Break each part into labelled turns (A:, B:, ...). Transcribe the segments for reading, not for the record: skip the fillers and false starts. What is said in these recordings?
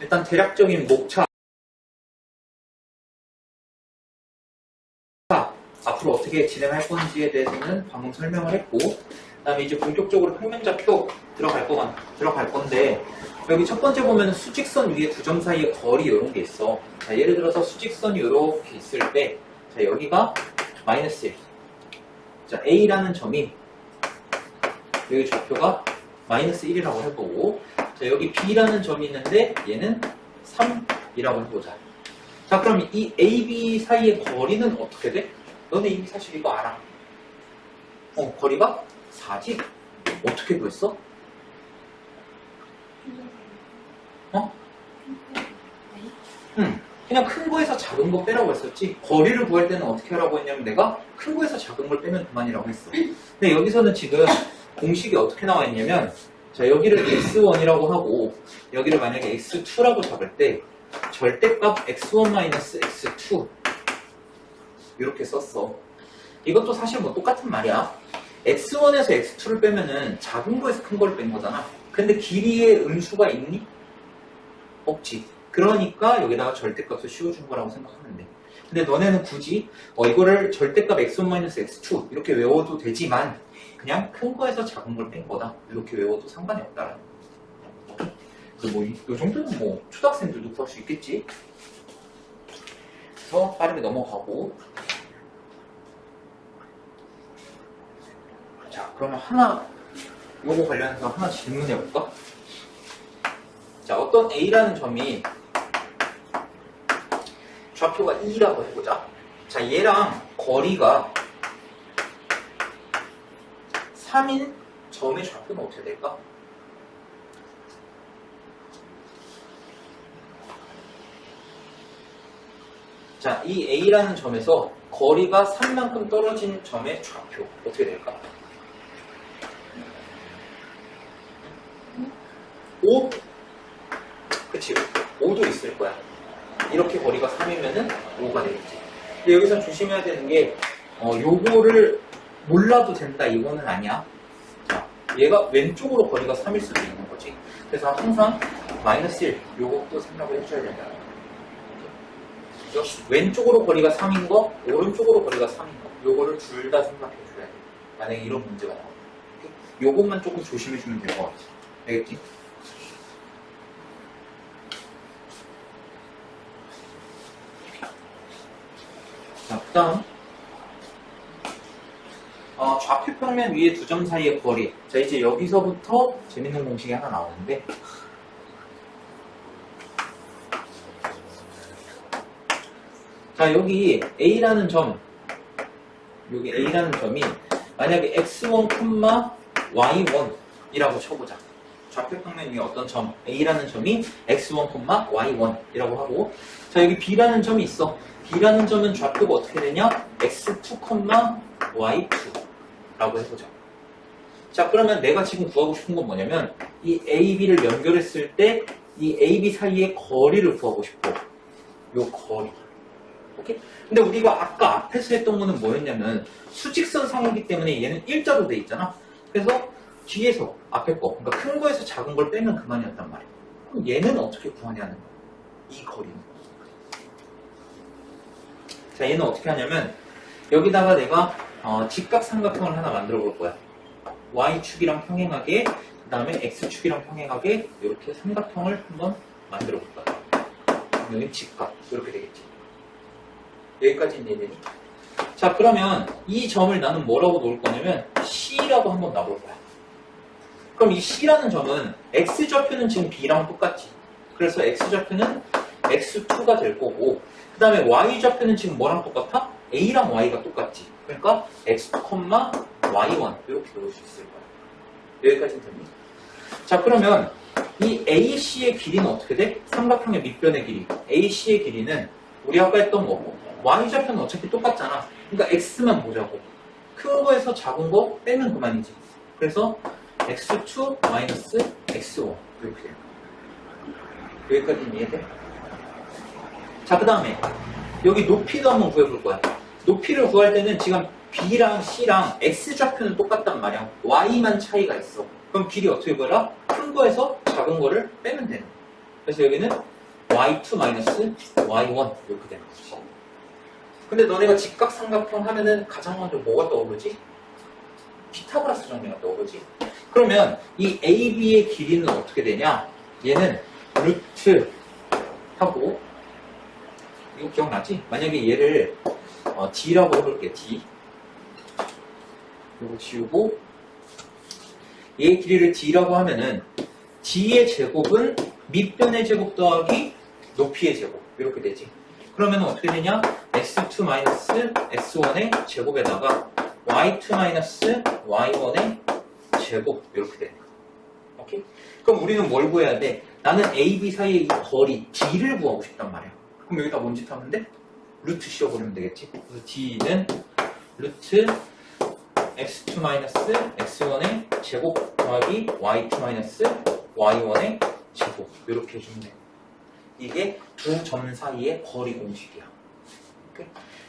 A: 일단 대략적인 목차 앞으로 어떻게 진행할 건지에 대해서는 방금 설명을 했고, 그 다음에 이제 본격적으로 평면좌표 들어갈 건데, 여기 첫 번째 보면 수직선 위에 두 점 사이의 거리 이런 게 있어. 자, 예를 들어서 수직선이 이렇게 있을 때, 자, 여기가 마이너스 1. 자, A라는 점이, 여기 좌표가 마이너스 1이라고 해보고, 자, 여기 B라는 점이 있는데, 얘는 3이라고 해보자. 자, 그럼 이 A, B 사이의 거리는 어떻게 돼? 너네 이미 사실 이거 알아. 거리가 4지? 어떻게 구했어? 그냥 큰 거에서 작은 거 빼라고 했었지. 거리를 구할 때는 어떻게 하라고 했냐면 내가 큰 거에서 작은 걸 빼면 그만이라고 했어. 근데 여기서는 지금 공식이 어떻게 나와 있냐면, 자, 여기를 x1이라고 하고 여기를 만약에 x2라고 잡을 때 절대값 x1-x2 이렇게 썼어. 이것도 사실 뭐 똑같은 말이야. x1에서 x2를 빼면은 작은 거에서 큰 걸 뺀 거잖아. 근데 길이에 음수가 있니? 없지. 그러니까 여기다가 절대값을 씌워준 거라고 생각하면 돼. 근데 너네는 굳이 이거를 절대값 x1-x2 이렇게 외워도 되지만 그냥 큰 거에서 작은 걸 뺀 거다 이렇게 외워도 상관이 없다라는 거. 뭐 이 정도는 뭐 초등학생들도 구할 수 있겠지. 그래서 빠르게 넘어가고, 자, 그러면 요거 관련해서 하나 질문해 볼까? 자, 어떤 A라는 점이 좌표가 2라고 해보자. 자, 얘랑 거리가 3인 점의 좌표는 어떻게 될까? 자, 이 A라는 점에서 거리가 3만큼 떨어진 점의 좌표 어떻게 될까? 5? 그치, 5도 있을 거야. 이렇게 거리가 3이면은 5가 되겠지. 근데 여기서 조심해야 되는 게, 요거를 몰라도 된다, 이거는 아니야. 자, 얘가 왼쪽으로 거리가 3일 수도 있는 거지. 그래서 항상 마이너스 1, 요것도 생각을 해줘야 된다. 왼쪽으로 거리가 3인 거, 오른쪽으로 거리가 3인 거, 요거를 둘 다 생각해줘야 돼. 만약에 이런 문제가 나와. 요것만 조금 조심해주면 될 것 같아. 알겠지? 자, 그 다음 좌표평면 위에 두 점 사이의 거리. 자, 이제 여기서부터 재밌는 공식이 하나 나오는데, 자, 여기 A라는 점이 만약에 x1, y1이라고 쳐보자. 좌표평면 위에 어떤 점 A라는 점이 x1, y1이라고 하고, 자, 여기 B라는 점이 있어. B라는 점은 좌표가 어떻게 되냐? x2, y2라고 해보자. 자, 그러면 내가 지금 구하고 싶은 건 뭐냐면 이 A, B를 연결했을 때 이 A, B 사이의 거리를 구하고 싶어. 요 거리. 오케이? 근데 우리가 아까 앞에서 했던 거는 뭐였냐면 수직선 상이기 때문에 얘는 일자로 돼 있잖아. 그래서 뒤에서 앞에 거, 그러니까 큰 거에서 작은 걸 빼면 그만이었단 말이야. 그럼 얘는 어떻게 구하냐는 거야. 이 거리는. 자, 얘는 어떻게 하냐면 여기다가 내가 직각삼각형을 하나 만들어 볼 거야. Y축이랑 평행하게, 그 다음에 X축이랑 평행하게 이렇게 삼각형을 한번 만들어 볼까. 여기 직각 이렇게 되겠지. 여기까지는 이해되니? 자, 그러면 이 점을 나는 뭐라고 놓을 거냐면 C라고 한번 놔볼 거야. 그럼 이 C라는 점은 X좌표는 지금 B랑 똑같지. 그래서 X좌표는 X2가 될 거고, 그 다음에 Y좌표는 지금 뭐랑 똑같아? A랑 Y가 똑같지. 그러니까 X2, Y1 이렇게 놓을 수 있을 거야. 여기까지는 됩니다. 자, 그러면 이 AC의 길이는 어떻게 돼? 삼각형의 밑변의 길이. AC의 길이는 우리 아까 했던 거고, Y좌표는 어차피 똑같잖아. 그러니까 X만 보자고. 큰 거에서 작은 거 빼면 그만이지. 그래서 X2 X1 이렇게 돼요. 여기까지는 이해돼? 자, 그 다음에 여기 높이도 한번 구해볼 거야. 높이를 구할 때는 지금 B랑 C랑 X좌표는 똑같단 말이야. Y만 차이가 있어. 그럼 길이 어떻게 구해라? 큰 큰 거에서 작은 거를 빼면 되는 거야. 그래서 여기는 y2 마이너스 y1 이렇게 되는 거지. 근데 너네가 직각삼각형 하면은 가장 먼저 뭐가 떠오르지? 피타고라스 정리가 떠오르지. 그러면 이 AB의 길이는 어떻게 되냐? 얘는 루트 하고, 이거 기억나지? 만약에 얘를 D라고 해볼게. D. 이거 지우고 얘의 길이를 D라고 하면은 D의 제곱은 밑변의 제곱 더하기 높이의 제곱 이렇게 되지. 그러면 어떻게 되냐? x2 마이너스 x1의 제곱에다가 y2 마이너스 y1의 제곱 이렇게 되는 거야. 오케이? 그럼 우리는 뭘 구해야 돼? 나는 A, B 사이의 이 거리 D를 구하고 싶단 말이야. 그럼 여기다 뭔 짓 하면 돼? 루트 씌워버리면 되겠지. 그래서 D는 루트 x2 마이너스 x1의 제곱 더하기 y2 마이너스 y1의 제곱 이렇게 해주면 돼. 이게 두 점 사이의 거리 공식이야. 오케이?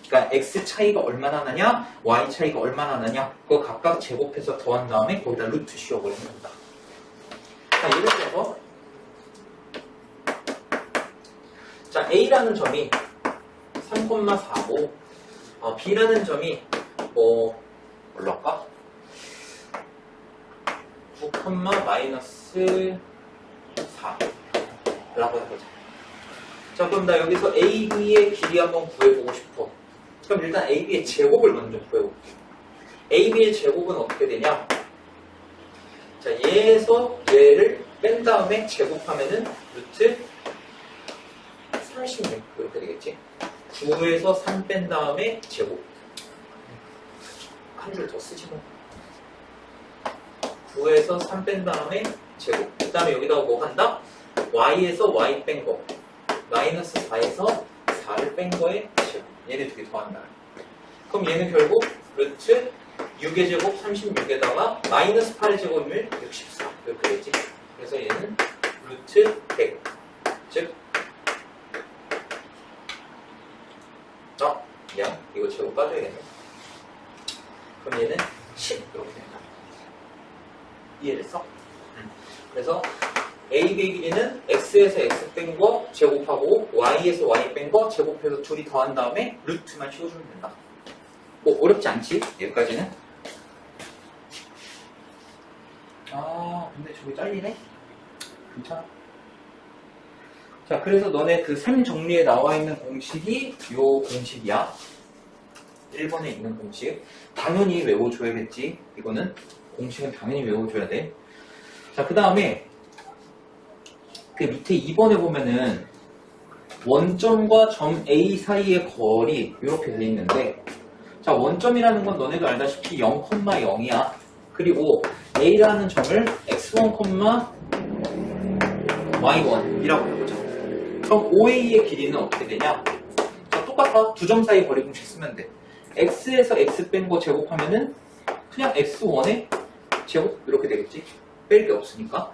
A: 그러니까 x 차이가 얼마나 나냐, y 차이가 얼마나 나냐, 그거 각각 제곱해서 더한 다음에 거기다 루트 씌워버리면 된다. 자, 예를 들어서 자, A라는 점이 3,4고 B라는 점이 뭘로 할까? 9, 마이너스 4라고 해보자. 자, 그럼 나 여기서 AB의 길이 한번 구해보고 싶어. 그럼 일단 AB의 제곱을 먼저 구해볼게. AB의 제곱은 어떻게 되냐? 자, 얘에서 얘를 뺀 다음에 제곱하면은 루트 36 이렇게 되겠지. 9에서 3 뺀 다음에 제곱. 한 줄 더 쓰지 뭐. 9에서 3 뺀 다음에 제곱. 그 다음에 여기다가 뭐 한다? y에서 y 뺀 거. 마이너스 4에서 4를 뺀 거에 제곱. 얘네 두 개 더한다. 그럼 얘는 결국 루트 6의 제곱 36에다가 마이너스 8의 제곱이면 64 이렇게 되지. 그래서 얘는 루트 100. 즉 그냥 이거 제곱 빠져야겠네. 그럼 얘는 10 이렇게 된다. 이해됐어? 그래서 AB의 길이는 X에서 X 뺀 거 제곱하고 Y에서 Y 뺀 거 제곱해서 둘이 더한 다음에 루트만 씌워주면 된다. 뭐 어렵지 않지? 여기까지는? 근데 저기 잘리네? 괜찮아. 자, 그래서 너네 그 셈 정리에 나와 있는 공식이 요 공식이야. 1번에 있는 공식. 당연히 외워줘야겠지. 이거는 공식은 당연히 외워줘야 돼. 자, 그 다음에 그 밑에 2번에 보면은 원점과 점 A 사이의 거리 이렇게 돼 있는데, 자, 원점이라는 건 너네도 알다시피 0,0이야. 그리고 A라는 점을 x1, y1이라고 해보자. 그럼 OA의 길이는 어떻게 되냐? 자, 똑같아. 두 점 사이 거리 공식 쓰면 돼. X에서 X 뺀 거 제곱하면은 그냥 X1의 제곱 이렇게 되겠지. 뺄 게 없으니까.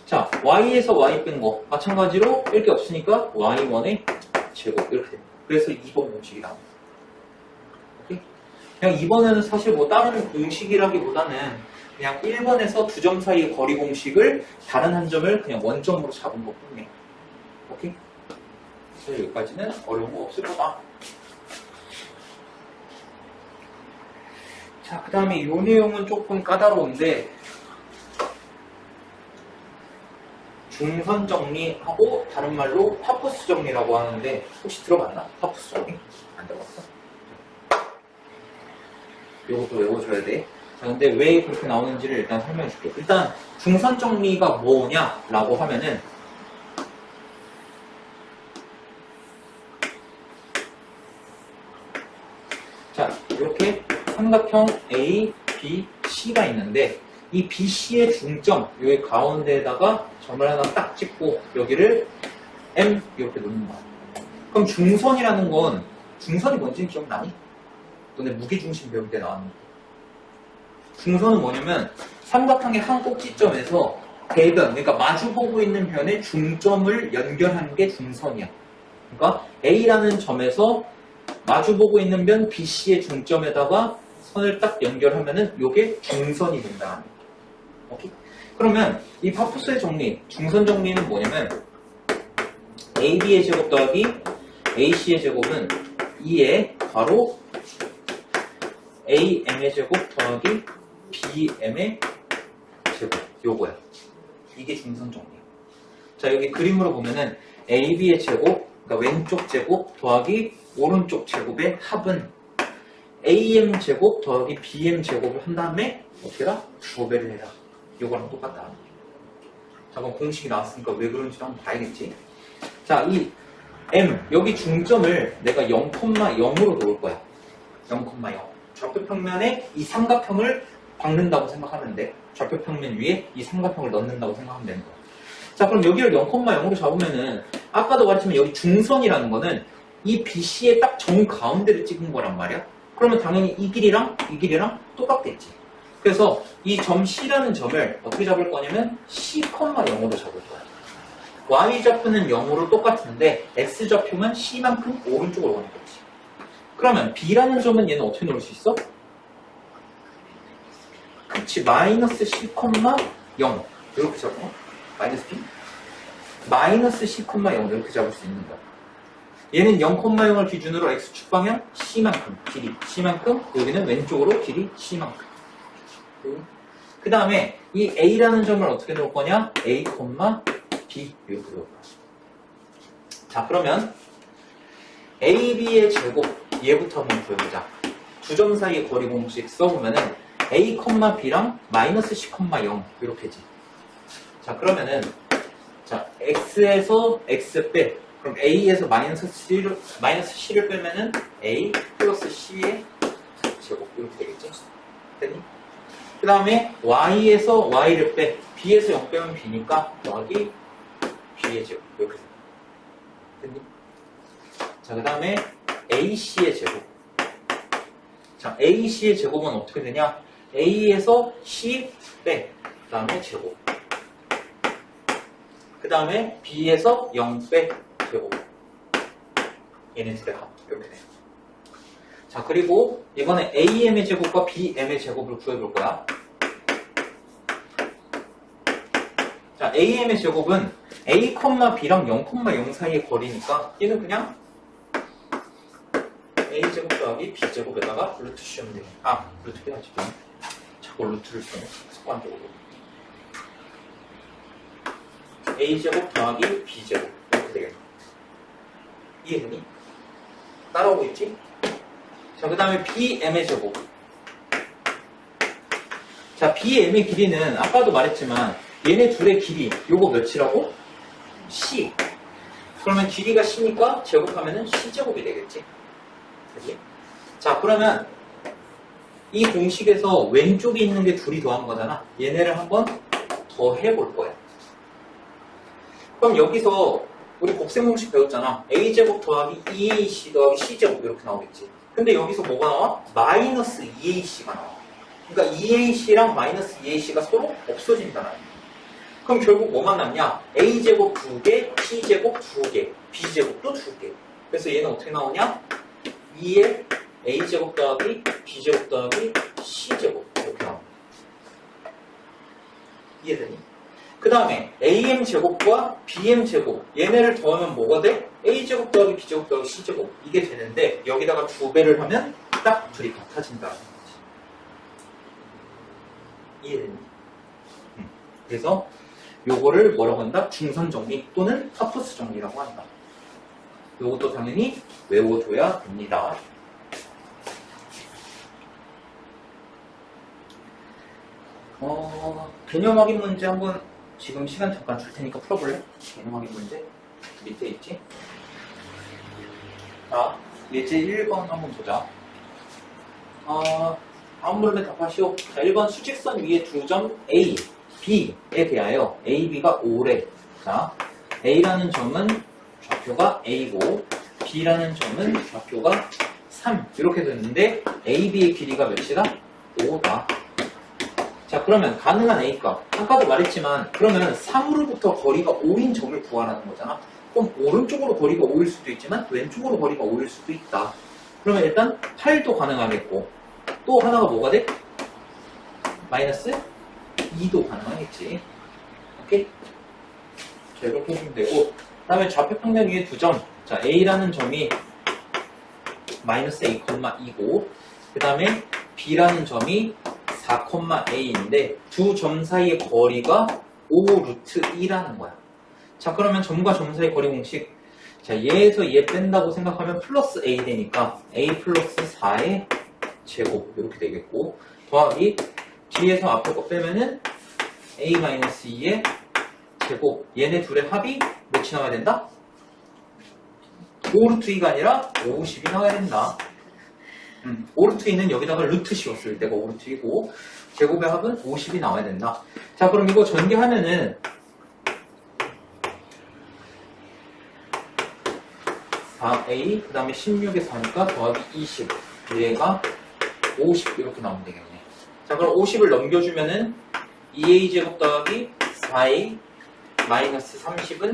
A: 자, Y에서 Y 뺀 거 마찬가지로 뺄 게 없으니까 Y1의 제곱 이렇게 됩니다. 그래서 2번 공식이 나옵니다. 오케이? 그냥 2번에는 사실 뭐 다른 공식이라기보다는 그냥 1번에서 두 점 사이의 거리 공식을 다른 한 점을 그냥 원점으로 잡은 것 뿐이에요. 오케이? 그래서 여기까지는 어려운 거 없을 거다. 자, 그 다음에 이 내용은 조금 까다로운데 중선 정리하고 다른 말로 파푸스 정리라고 하는데 혹시 들어봤나? 파푸스 정리? 안 들어봤어? 이것도 외워줘야 돼. 자, 근데 왜 그렇게 나오는지를 일단 설명해 줄게. 일단 중선 정리가 뭐냐라고 하면은 자, 이렇게 삼각형 A, B, C가 있는데 이 BC의 중점, 여기 가운데에다가 점을 하나 딱 찍고 여기를 M 이렇게 놓는 거야. 그럼 중선이라는 건 중선이 뭔지 기억나니? 너네 무게중심 배울 때 나왔는데. 중선은 뭐냐면 삼각형의 한 꼭지점에서 대변, 그러니까 마주보고 있는 변의 중점을 연결하는 게 중선이야. 그러니까 A라는 점에서 마주보고 있는 변 BC의 중점에다가 선을 딱 연결하면은 이게 중선이 된다. 오케이? 그러면 이 파푸스의 정리, 중선 정리는 뭐냐면 AB의 제곱 더하기 AC의 제곱은 2에 바로 AM의 제곱 더하기 BM의 제곱 요거야. 이게 중선 정리야. 자, 여기 그림으로 보면은 AB의 제곱, 그러니까 왼쪽 제곱 더하기 오른쪽 제곱의 합은 AM 제곱 더하기 BM 제곱을 한 다음에 어떻게 해라? 2배를 해라. 요거랑 똑같다. 자, 그럼 공식이 나왔으니까 왜 그런지도 한번 봐야겠지. 자, 이 M, 여기 중점을 내가 0,0으로 놓을 거야. 0,0. 좌표평면에 이 삼각형을 박는다고 생각하면 돼. 좌표평면 위에 이 삼각형을 넣는다고 생각하면 되는 거야. 자, 그럼 여기를 0,0으로 잡으면은 아까도 말했지만 여기 중선이라는 거는 이 BC의 딱 정가운데를 찍은 거란 말이야. 그러면 당연히 이 길이랑 똑같겠지. 그래서 이 점 C라는 점을 어떻게 잡을 거냐면 C,0으로 잡을 거야. Y좌표는 0으로 똑같은데 X좌표만 C만큼 오른쪽으로 오는 거지. 그러면 B라는 점은 얘는 어떻게 넣을 수 있어? 그치, 마이너스 C,0 이렇게 잡고 마이너스 B? 마이너스 C,0 이렇게 잡을 수 있는 거야. 얘는 0,0을 기준으로 X축 방향 C만큼 길이 C만큼, 여기는 왼쪽으로 길이 C만큼. 그 다음에 이 A라는 점을 어떻게 놓을 거냐? A, B 이렇게 놓을 거야. 자, 그러면 AB의 제곱 얘부터 한번 구해보자. 두 점 사이의 거리 공식 써보면은 A, B랑 마이너스 C,0 이렇게지. 자, 그러면은 자, X에서 X 빼. 그럼 A에서 마이너스 C를 빼면은 A 플러스 C의 제곱 이렇게 되겠지. 됐니? 그 다음에 Y에서 Y를 빼. B에서 0 빼면 B니까 더하기 B의 제곱 이렇게 됐니? 자, 그 다음에 AC의 제곱. 자, AC의 제곱은 어떻게 되냐? A에서 C 빼. 그 다음에 제곱. 그 다음에 B에서 0 빼. 제곱. 얘네들의 합. 이렇게 돼요. 자, 그리고 이번에 AM의 제곱과 BM의 제곱을 구해볼 거야. 자, AM의 제곱은 A, B랑 0,0 사이의 거리니까 얘는 그냥 A제곱 더하기 B제곱에다가 루트 씌우면 돼. 루트 해야지. 자꾸 루트를 써요. 습관적으로. A제곱 더하기 B제곱. 이렇게 되겠네. 이해되니? 따라오고 있지? 자, 그 다음에 BM의 제곱. 자, BM의 길이는 아까도 말했지만 얘네 둘의 길이 요거 몇이라고? C. 그러면 길이가 C니까 제곱하면은 C제곱이 되겠지. 그치? 자, 그러면 이 공식에서 왼쪽에 있는 게 둘이 더한 거잖아. 얘네를 한번 더 해볼 거야. 그럼 여기서 우리 곱셈 공식 배웠잖아. A제곱 더하기 2AC 더하기 C제곱 이렇게 나오겠지. 근데 여기서 뭐가 나와? 마이너스 2AC가 나와. 그러니까 2AC랑 마이너스 2AC가 서로 없어진다는 거야. 그럼 결국 뭐만 남냐? A제곱 2개, C제곱 2개, B제곱도 2개. 그래서 얘는 어떻게 나오냐? 2에 A제곱 더하기 B제곱 더하기 C제곱 이렇게 나옵니다. 이해되니? 그 다음에 AM제곱과 BM제곱 얘네를 더하면 뭐가 돼? A제곱 더하기 B제곱 더하기 C제곱 이게 되는데 여기다가 2배를 하면 딱 둘이 같아진다는 거지. 이해되니? 그래서 요거를 뭐라고 한다? 중선 정리 또는 파푸스 정리라고 한다. 요것도 당연히 외워줘야 됩니다. 개념 확인 문제 한번 지금 시간 잠깐 줄 테니까 풀어볼래? 개념 확인 문제 밑에 있지? 자, 예제 1번 한번 보자. 다음 물음에 답하시오. 자, 1번 수직선 위에 두 점 A, B에 대하여 A, B가 5래. 자, A라는 점은 좌표가 A고 B라는 점은 좌표가 3 이렇게 됐는데 A, B의 길이가 몇이다? 5다. 자, 그러면 가능한 A값 아까도 말했지만 그러면 3으로부터 거리가 5인 점을 구하라는 거잖아. 그럼 오른쪽으로 거리가 5일 수도 있지만 왼쪽으로 거리가 5일 수도 있다. 그러면 일단 8도 가능하겠고 또 하나가 뭐가 돼? 마이너스 2도 가능하겠지. 오케이? 자, 이렇게 해주면 되고, 그 다음에 좌표 평면 위에 두 점. 자, A라는 점이 마이너스 A, 2고, 그 다음에 B라는 점이 4,A인데, 두 점 사이의 거리가 5 루트 2라는 거야. 자, 그러면 점과 점 사이 거리 공식. 자, 얘에서 얘 뺀다고 생각하면 플러스 A 되니까, A 플러스 4의 제곱, 이렇게 되겠고, 더하기, 뒤에서 앞에 거 빼면은, A 마이너스 2의 제곱. 얘네 둘의 합이 몇이 나와야 된다? 5 루트 2가 아니라 50이 나와야 된다. 5 루트 2는 여기다가 루트 씌웠을 때가 5 루트 2고 제곱의 합은 50이 나와야 된다. 자, 그럼 이거 전개하면은 4a 그 다음에 16에 4니까 더하기 20 얘가 50 이렇게 나오면 되겠네. 자, 그럼 50을 넘겨주면은 2a 제곱 더하기 4a 마이너스 30은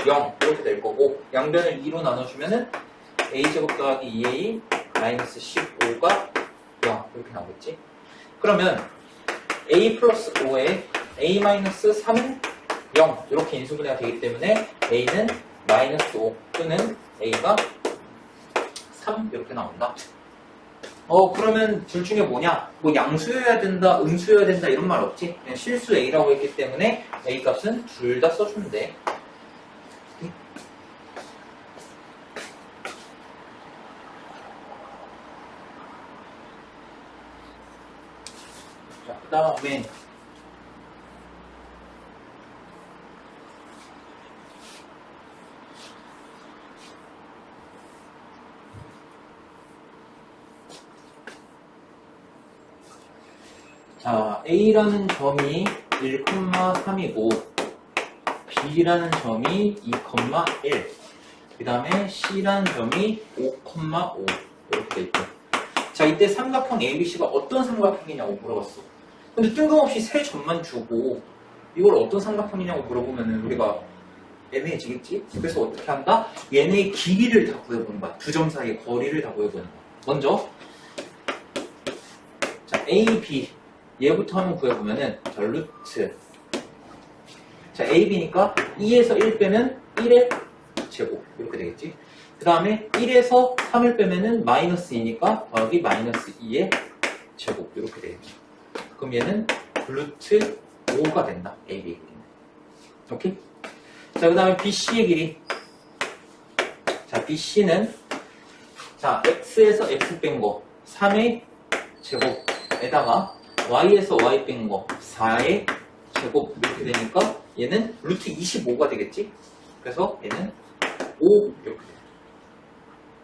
A: 0 이렇게 될 거고, 양변을 2로 나눠주면은 a제곱 더하기 2a 마이너스 15가 0 이렇게 나오겠지. 그러면 a 플러스 5에 a 마이너스 3은 0 이렇게 인수분해가 되기 때문에 a는 마이너스 5 또는 a가 3 이렇게 나온다. 그러면 둘 중에 뭐냐? 뭐 양수여야 된다, 음수여야 된다 이런 말 없지? 그냥 실수 a라고 했기 때문에 a 값은 둘 다 써주면 돼. 자, 그 다음에 자, A라는 점이 1,3이고 B라는 점이 2,1 그 다음에 C라는 점이 5,5 이렇게 돼 있고, 자, 이때 삼각형 ABC가 어떤 삼각형이냐고 물어봤어. 근데 뜬금없이 세 점만 주고 이걸 어떤 삼각형이냐고 물어보면 우리가 애매해지겠지? 그래서 어떻게 한다? 얘네의 길이를 다 구해보는 거야. 두 점 사이의 거리를 다 구해보는 거야. 먼저 자, A, B 얘부터 한번 구해보면은 자, 루트 자, A, B니까 2에서 1 빼면 1의 제곱 이렇게 되겠지. 그 다음에 1에서 3을 빼면은 마이너스 2니까 더하기 마이너스 2의 제곱 이렇게 되겠지. 그럼 얘는 루트 5가 된다. A, B의 길이는. 오케이? 자, 그 다음에 BC의 길이. 자, BC는 자, X에서 X 뺀 거 3의 제곱에다가 Y에서 Y 뺀 거 4의 제곱 이렇게 되니까 얘는 루트 25가 되겠지? 그래서 얘는 5 이렇게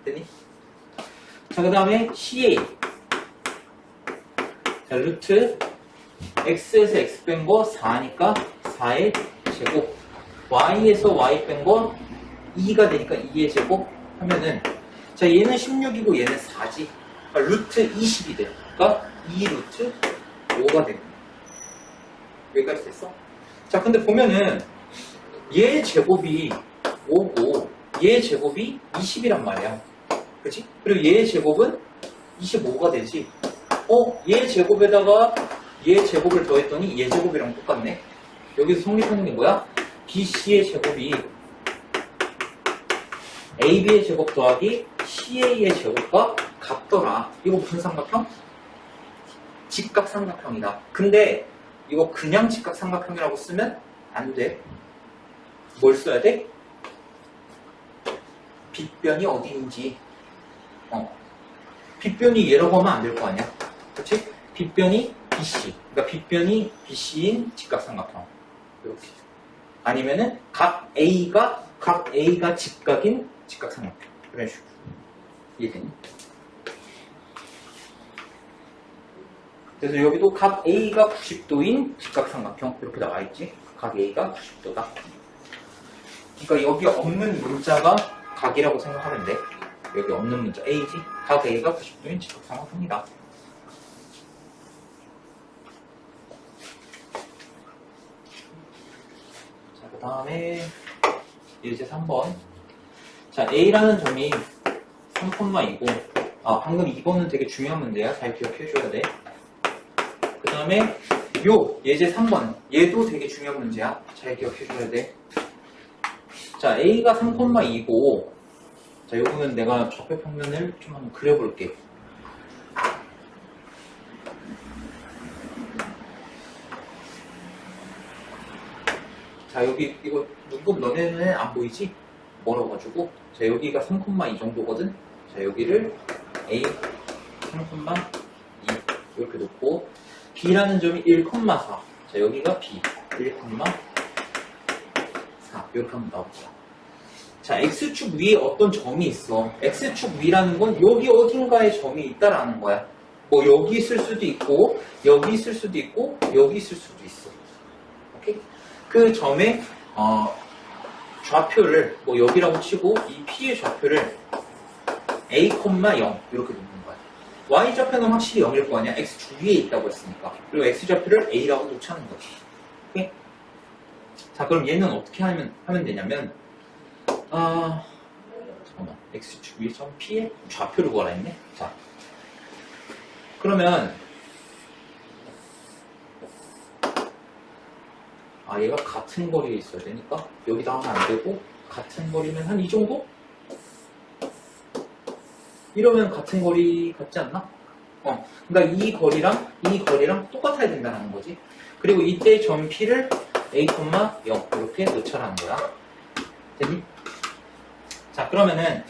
A: 되니? 자, 그 다음에 CA. 자, 루트 X에서 X 뺀 거 4니까 4의 제곱. Y에서 Y 뺀 거 2가 되니까 2의 제곱 하면은, 자, 얘는 16이고 얘는 4지. 그러니까 루트 20이 돼. 그러니까 2 루트 5가 되는 거야. 여기까지 됐어? 자, 근데 보면은 얘 제곱이 5고 얘 제곱이 20이란 말이야. 그치? 그리고 얘 제곱은 25가 되지. 얘 제곱에다가 얘 제곱을 더했더니 얘 제곱이랑 똑같네. 여기서 성립하는 게 뭐야? BC의 제곱이 AB의 제곱 더하기 CA의 제곱과 같더라. 이거 무슨 삼각형? 직각삼각형이다. 근데 이거 그냥 직각삼각형이라고 쓰면 안 돼. 뭘 써야 돼? 빗변이 어디인지. 빗변이 얘라고 하면 안 될 거 아니야. 그치? 빗변이 BC. 그러니까 빗변이 BC인 직각삼각형. 이렇게. 아니면은 각 A가 직각인 직각삼각형. 이런 식으로. 이해되니? 그래서 여기도 각 A가 90도인 직각삼각형 이렇게 나와있지. 각 A가 90도다. 그러니까 여기 없는 문자가 각이라고 생각하면 돼. 여기 없는 문자 A지. 각 A가 90도인 직각삼각형이다. 자, 그 다음에 이제 3번. 자, A라는 점이 3,2고 방금 2번은 되게 중요한 문제야. 잘 기억해줘야 돼. 그 다음에 요 예제 3번 얘도 되게 중요한 문제야. 잘 기억해줘야 돼. 자, A가 3,2고 자, 요거는 내가 좌표 평면을 좀 한번 그려볼게. 자, 여기 이거 눈곱 너네는 안 보이지? 멀어가지고 자, 여기가 3,2 정도거든. 자, 여기를 A 3,2 이렇게 놓고 B라는 점이 1,4. 자, 여기가 B 1,4 이렇게 한번 나오자. 자, X축 위에 어떤 점이 있어. X축 위라는 건 여기 어딘가에 점이 있다라는 거야. 뭐 여기 있을 수도 있고 여기 있을 수도 있고 여기 있을 수도 있어. 오케이? 그 점의 좌표를 뭐 여기라고 치고 이 P의 좌표를 A, 0 이렇게 놓는 거야. Y 좌표는 확실히 0일 거 아니야. X축 위에 있다고 했으니까. 그리고 X 좌표를 A라고 놓자는 거지. 오케이? 자, 그럼 얘는 어떻게 하면 되냐면 잠깐만. X축 위에 점 P의 좌표를 구하라 했네. 자, 그러면 얘가 같은 거리에 있어야 되니까 여기다 하면 안 되고 같은 거리면 한 이 정도? 이러면 같은 거리 같지 않나? 그러니까 이 거리랑 똑같아야 된다는 거지. 그리고 이때 점 P를 A, 0 이렇게 놓쳐라는 거야. 됐니? 자, 그러면은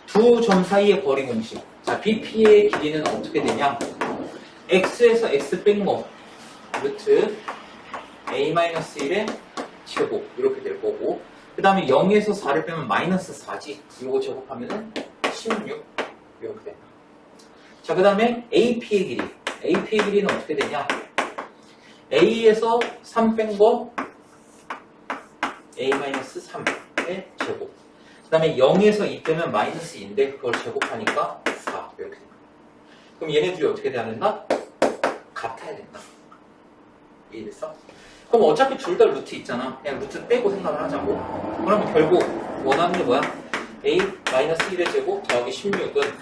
A: 두 점 사이의 거리 공식. 자, BP의 길이는 어떻게 되냐? X에서 X 뺀 거 루트 A-1의 제곱 이렇게 될 거고 그 다음에 0에서 4를 빼면 마이너스 4지. 이거 제곱하면은 16 이렇게 된다. 자, 그 다음에 AP의 길이. AP의 길이는 어떻게 되냐? A에서 3 뺀 거 A-3의 제곱. 그 다음에 0에서 2 빼면 마이너스 2인데 그걸 제곱하니까 4 이렇게 된다. 그럼 얘네들이 어떻게 돼야 된다? 같아야 된다. 이해됐어? 그럼 어차피 둘 다 루트 있잖아. 그냥 루트 빼고 생각을 하자고. 그러면 결국 원하는 게 뭐야? A-1의 제곱 더하기 16은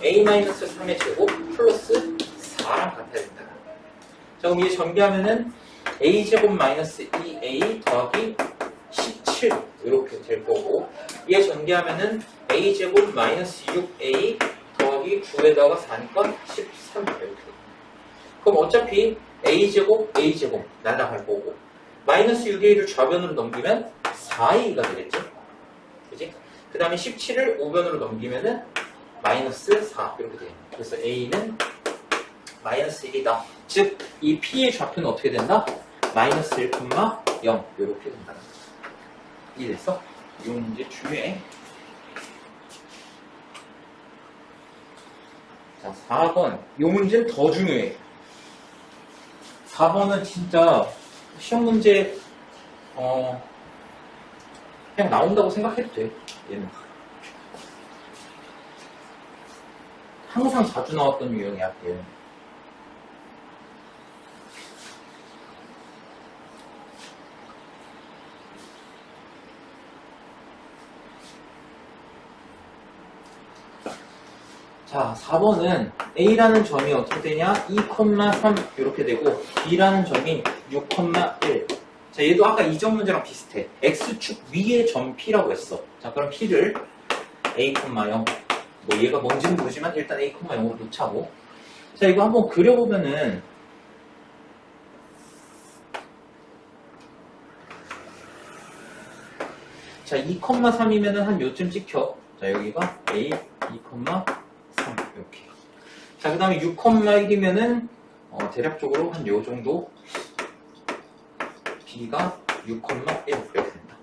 A: A-3의 제곱 플러스 4랑 같아야 된다. 자, 그럼 이게 전개하면은 A제곱 마이너스 2A 더하기 17 이렇게 될 거고 얘 전개하면은 A제곱 마이너스 6A 더하기 9에다가 4니까 13 이렇게 돼. 그럼 어차피 A제곱 날아갈 거고 마이너스 6A를 좌변으로 넘기면 4A가 되겠죠. 그지? 그 다음에 17을 우변으로 넘기면은 마이너스 4 이렇게 돼요. 그래서 A는 마이너스 1이다. 즉, 이 P의 좌표는 어떻게 된다? 마이너스 1,0 이렇게 된다. 이해됐어? 이 문제 중요해. 자, 4번. 이 문제는 더 중요해. 4번은 진짜 시험 문제 그냥 나온다고 생각해도 돼. 얘는 항상 자주 나왔던 유형이야. 얘는. 자, 4번은 A라는 점이 어떻게 되냐? 2,3 이렇게 되고 B라는 점이 6,1. 자, 얘도 아까 이 점 문제랑 비슷해. X축 위에 점 P라고 했어. 자, 그럼 P를 A,0 뭐 얘가 뭔지는 모르지만 일단 A,0으로 놓자고. 자, 이거 한번 그려보면은 자, 2,3이면은 한 요쯤 찍혀. 자, 여기가 A 2,3 이렇게. 자, 그 다음에 6,1이면은 대략적으로 한 요 정도. B가 6,1 이렇게 된다.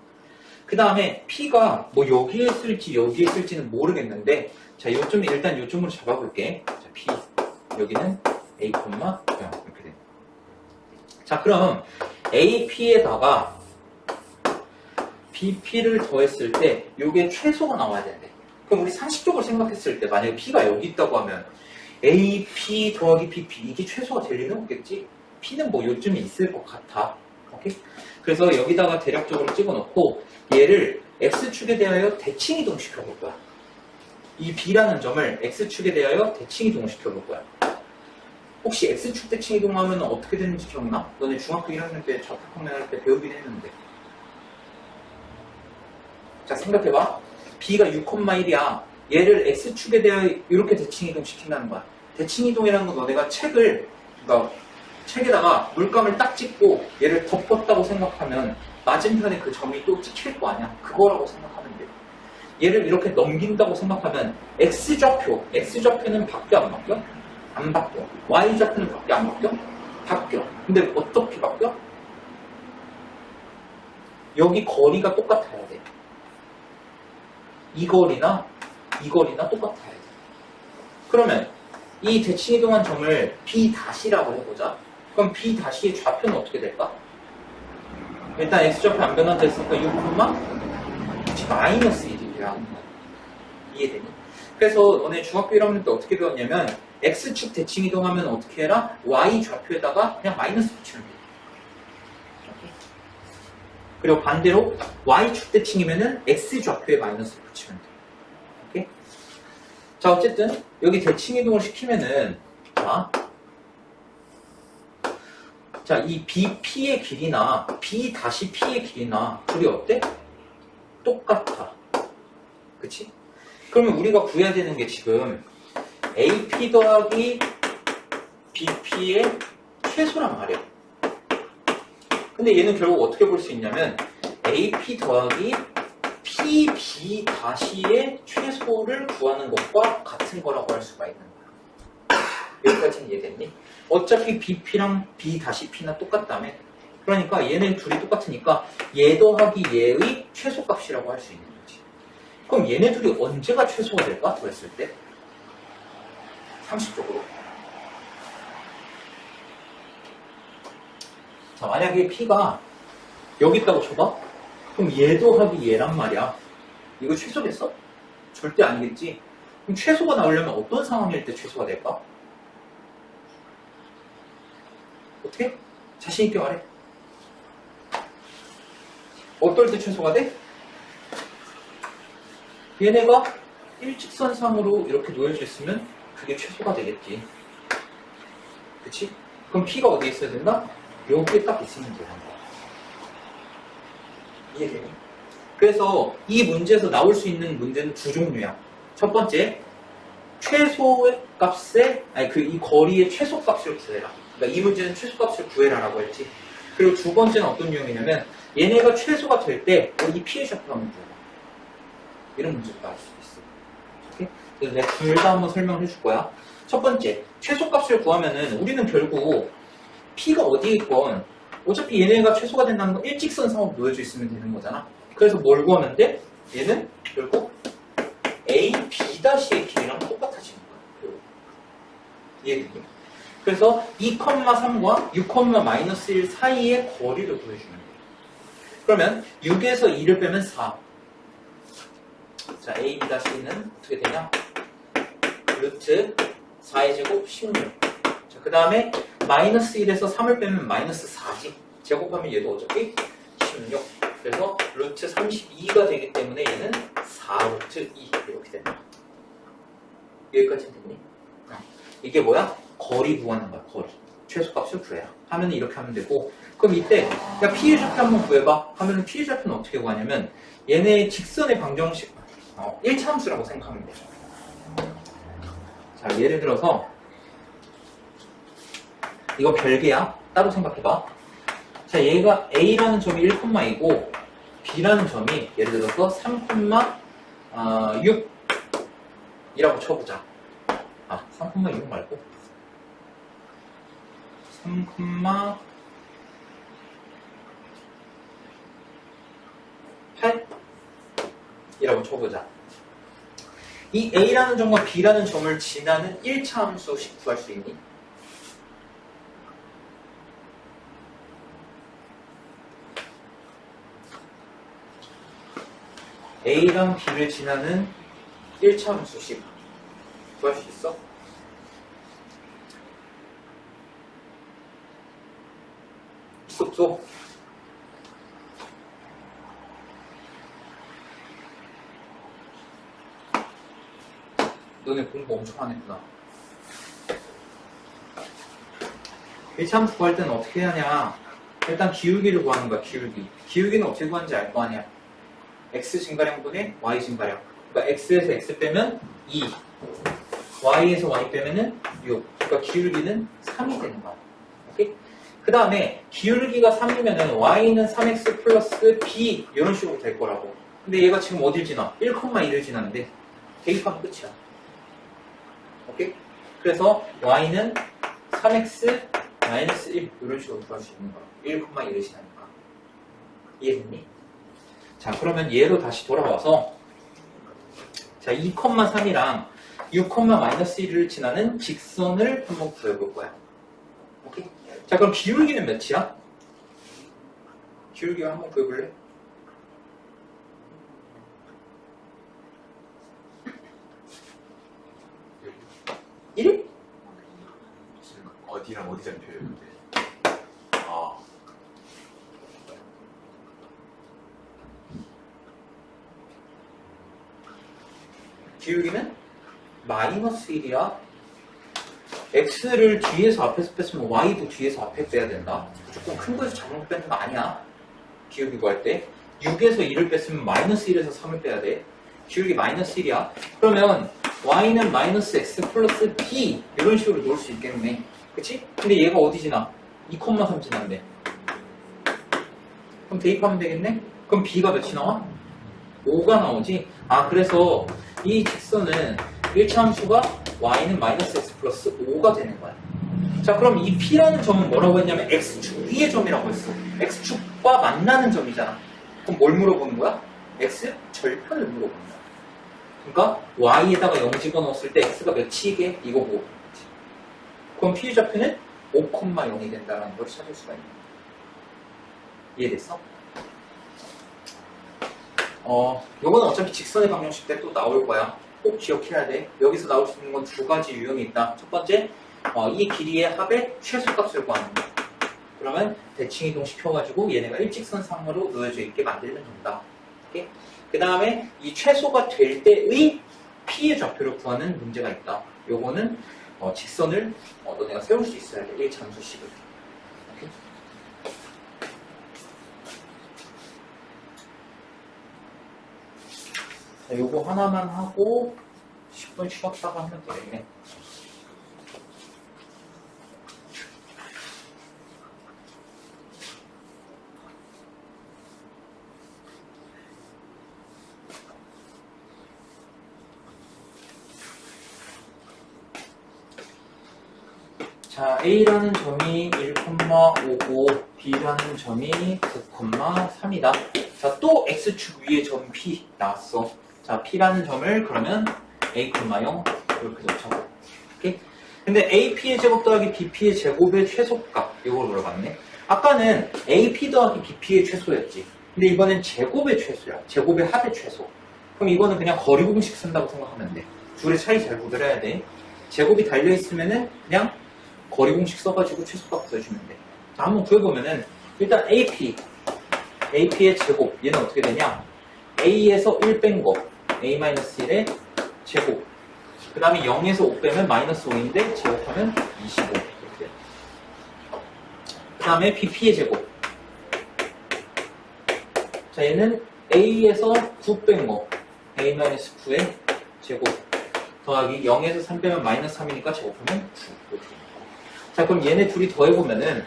A: 그 다음에 P가 뭐 여기에 쓸지 여기에 쓸지는 모르겠는데 자, 요점 일단 요점으로 잡아볼게. 자, P 여기는 A, 이렇게 된다. 자, 그럼 AP에다가 BP를 더했을 때 요게 최소가 나와야 되는데 그럼 우리 상식적으로 생각했을 때 만약에 P가 여기 있다고 하면 AP 더하기 BP 이게 최소가 될 리는 없겠지? P는 뭐 요쯤에 있을 것 같아. 오케이? 그래서 여기다가 대략적으로 찍어놓고 얘를 X축에 대하여 대칭 이동시켜 볼 거야. 이 B라는 점을 X축에 대하여 대칭 이동시켜 볼 거야. 혹시 X축 대칭 이동하면 어떻게 되는지 기억나? 너네 중학교 1학년 때 좌표평면 할 때 배우긴 했는데. 자, 생각해봐. B가 6,1이야. 얘를 X축에 대해 이렇게 대칭 이동시킨다는 거야. 대칭 이동이라는 건 너네가 그러니까 책에다가 물감을 딱 찍고 얘를 덮었다고 생각하면 맞은편에 그 점이 또 찍힐 거 아니야. 그거라고 생각하면 돼. 얘를 이렇게 넘긴다고 생각하면 X좌표는 바뀌어 안 바뀌어? 안 바뀌어. Y좌표는 바뀌어 안 바뀌어? 바뀌어. 근데 어떻게 바뀌어? 여기 거리가 똑같아야 돼. 이 거리나 똑같아야 돼. 그러면 이 대칭 이동한 점을 B'라고 해보자. 그럼 B'의 좌표는 어떻게 될까? 일단 X좌표 안 변한다 했으니까 6, 마이너스 1이 돼야 하는 거야. 이해되니? 그래서 너네 중학교 1학년 때 어떻게 배웠냐면 X축 대칭 이동하면 어떻게 해라? Y좌표에다가 그냥 마이너스 붙이면 돼. 그리고 반대로 Y축 대칭이면은 X좌표에 마이너스 붙이면 돼. 오케이? 자, 어쨌든 여기 대칭 이동을 시키면은 자, 이 BP의 길이나 B-P의 길이나 둘이 어때? 똑같아. 그치? 그러면 우리가 구해야 되는 게 지금 AP 더하기 BP의 최소란 말이야. 근데 얘는 결국 어떻게 볼 수 있냐면 AP 더하기 PB-의 최소를 구하는 것과 같은 거라고 할 수가 있는 거야. 여기까지는 이해됐니? 어차피 BP랑 B-P나 똑같다며. 그러니까 얘네 둘이 똑같으니까 얘 더하기 얘의 최소값이라고 할 수 있는 거지. 그럼 얘네 둘이 언제가 최소가 될까? 그랬을 때? 상식적으로. 자, 만약에 P가 여기 있다고 쳐봐? 그럼 얘 더하기 얘란 말이야. 이거 최소겠어? 절대 아니겠지? 그럼 최소가 나오려면 어떤 상황일 때 최소가 될까? 어떻게? 자신있게 말해. 어떨 때 최소가 돼? 얘네가 일직선상으로 이렇게 놓여져 있으면 그게 최소가 되겠지. 그치? 그럼 P가 어디에 있어야 된다? 여기에 딱 있으면 되는 거야. 이해되니? 그래서 이 문제에서 나올 수 있는 문제는 두 종류야. 첫 번째, 최소의 값에, 이 거리의 최소값을 구해라. 그러니까 이 문제는 최소값을 구해라라고 했지. 그리고 두 번째는 어떤 유형이냐면, 얘네가 최소가 될 때, 이 P의 좌표 한번 구해라. 이런 문제가 나올 수도 있어. 오케이? 그래서 내가 둘 다 한번 설명을 해줄 거야. 첫 번째, 최소값을 구하면은, 우리는 결국, P가 어디에 있건, 어차피 얘네가 최소가 된다는 건 일직선상으로 놓여져 있으면 되는 거잖아. 그래서 뭘 구하면 돼? 얘는 결국 A, B''의 길이랑 똑같아지는 거야. 이해되니? 그래서 2,3과 6,-1 사이의 거리를 구해주면 돼. 그러면 6에서 2를 빼면 4. 자, A, B''는 어떻게 되냐? 루트 4의 제곱 16. 자, 그 다음에 마이너스 1에서 3을 빼면 마이너스 4지. 제곱하면 얘도 어차피 16. 그래서 루트 32가 되기 때문에 얘는 4루트 2 이렇게 된다. 여기까지 됐니? 이게 뭐야? 거리 구하는 거야. 거리. 최소값을 구해라. 하면 이렇게 하면 되고, 그럼 이때 야 P의 좌표 한번 구해봐. 하면은 P의 좌표는 어떻게 구하냐면 얘네 직선의 방정식 1차 함수라고 생각하면 돼. 자, 예를 들어서 이거 별개야. 따로 생각해봐. 자, 얘가 A라는 점이 1,2고 B라는 점이 예를 들어서 3,6 이라고 쳐보자. 3,6 말고 3,8 이라고 쳐보자. 이 A라는 점과 B라는 점을 지나는 1차 함수씩 구할 수 있니? A랑 B를 지나는 1차 함수씩 구할 수 있어? 쏙쏙. 너네 공부 엄청 안 했구나. 1차함수 구할 때는 어떻게 하냐. 일단 기울기를 구하는 거야, 기울기. 기울기는 어떻게 구하는지 알 거 아니야. x 증가량분의 y 증가량. 그러니까 x에서 x 빼면 2, y에서 y 빼면은 6. 그러니까 기울기는 3이 되는 거야. 오케이? 그 다음에 기울기가 3이면은 y는 3x 플러스 b 이런 식으로 될 거라고. 근데 얘가 지금 어딜 지나? 1,1을 지났는데 대입하면 끝이야. 오케이? 그래서 y는 3x 마이너스 1 이런 식으로 구할 수 있는 거야. 1,1을 지나니까. 이해됐니? 자, 그러면 얘로 다시 돌아와서 자, 2,3이랑 6,-1을 지나는 직선을 한번 구해볼 거야. 오케이? 자, 그럼 기울기는 몇이야? 기울기를 한번 구해볼래? 1?
B: 어디랑 어디 잡혀요? 근데? 아,
A: 기울기는 마이너스 1이야. x를 뒤에서 앞에서 뺐으면 y도 뒤에서 앞에 빼야 된다. 무조건 큰 거에서 작은 거 빼는 거 아니야. 기울기 구할 때 6에서 1을 뺐으면 마이너스 1에서 3을 빼야 돼. 기울기 마이너스 1이야. 그러면 y는 마이너스 x 플러스 b 이런 식으로 놓을 수 있겠네. 그치? 근데 얘가 어디 지나? 2,3 지난대. 그럼 대입하면 되겠네? 그럼 b가 몇이 나와? 5가 나오지? 아, 그래서 이 직선은 1차 함수가 y는 마이너스 x 플러스 5가 되는 거야. 자, 그럼 이 p라는 점은 뭐라고 했냐면 x축 위의 점이라고 했어. x축과 만나는 점이잖아. 그럼 뭘 물어보는 거야? x 절편을 물어보는 거야. 그러니까 y에다가 0 집어넣었을 때 x가 몇이게? 이거 뭐? 그럼 p의 좌표는 5,0이 된다는 걸 찾을 수가 있는 거야. 이해됐어? 요거는 어차피 직선의 방정식 때 또 나올 거야. 꼭 기억해야 돼. 여기서 나올 수 있는 건 두 가지 유형이 있다. 첫 번째, 이 길이의 합의 최소값을 구하는 거. 그러면 대칭 이동 시켜가지고 얘네가 일직선상으로 놓여져 있게 만들면 된다. 그 다음에 이 최소가 될 때의 p의 좌표를 구하는 문제가 있다. 요거는 직선을 너네가 세울 수 있어야 돼. 1참수식을. 오케이? 자, 요거 하나만 하고 10분 쉬었다가 하면 되겠네. 자, A라는 점이 1,5고 B라는 점이 9,3이다. 자, 또 X축 위에 점 P 나왔어. 자, P라는 점을 그러면 A,0 이렇게 놓자고. 오케이? 근데 AP의 제곱 더하기 BP의 제곱의 최소값 이걸 물어봤네. 아까는 AP 더하기 BP의 최소였지. 근데 이번엔 제곱의 최소야. 제곱의 합의 최소. 그럼 이거는 그냥 거리 공식 쓴다고 생각하면 돼. 둘의 차이 잘 구별해야 돼. 제곱이 달려있으면은 그냥 거리 공식 써가지고 최소값 구해주면 돼. 자, 한번 구해보면은 일단 AP의 제곱 얘는 어떻게 되냐? A에서 1 뺀 거 A-1의 제곱 그 다음에 0에서 5 빼면 마이너스 5인데 제곱하면 25 이렇게 돼. 그 다음에 BP의 제곱 자, 얘는 A에서 9 뺀 거 A-9의 제곱 더하기 0에서 3 빼면 마이너스 3이니까 제곱하면 9 이렇게. 자, 그럼 얘네 둘이 더해보면은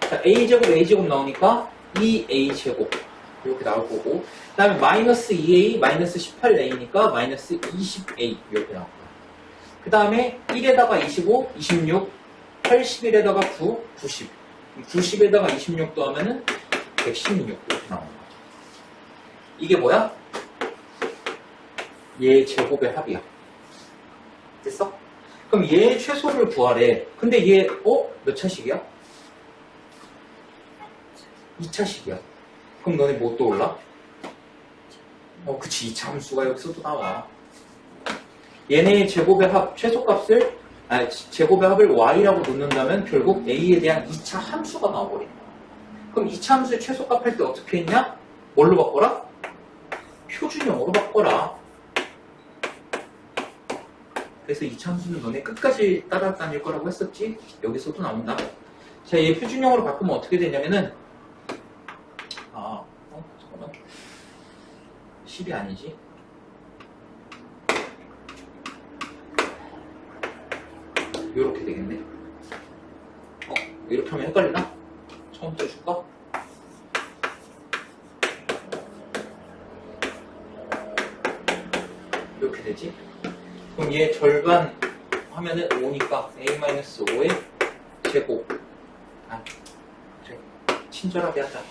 A: 자, A제곱 나오니까 2A제곱 이렇게 나올 거고 그 다음에 마이너스 2A 마이너스 18A니까 마이너스 20A 이렇게 나올 거야. 그 다음에 1에다가 25, 26 81에다가 9, 90 90에다가 26 더하면은 116 이렇게 나오는 거야. 이게 뭐야? 얘 제곱의 합이야. 됐어? 그럼 얘의 최소를 구하래. 근데 얘 몇 차식이야? 2차식이야. 그럼 너네 뭐 떠올라? 그치. 2차 함수가 여기서도 나와. 얘네의 제곱의 합, 최소값을, 제곱의 합을 y라고 놓는다면 결국 a에 대한 2차 함수가 나와버린다. 그럼 2차 함수의 최소값 할 때 어떻게 했냐? 뭘로 바꿔라? 표준형으로 바꿔라. 그래서 이 참수는 너네 끝까지 따라다닐 거라고 했었지? 여기서도 나온다. 자, 얘 표준형으로 바꾸면 어떻게 되냐면은, 잠깐만. 10이 아니지? 요렇게 되겠네. 이렇게 하면 헷갈리나? 처음부터 줄까? 이렇게 되지? 그럼 얘 절반 하면은 5니까 a-5의 제곱. 그래. 친절하게 하자.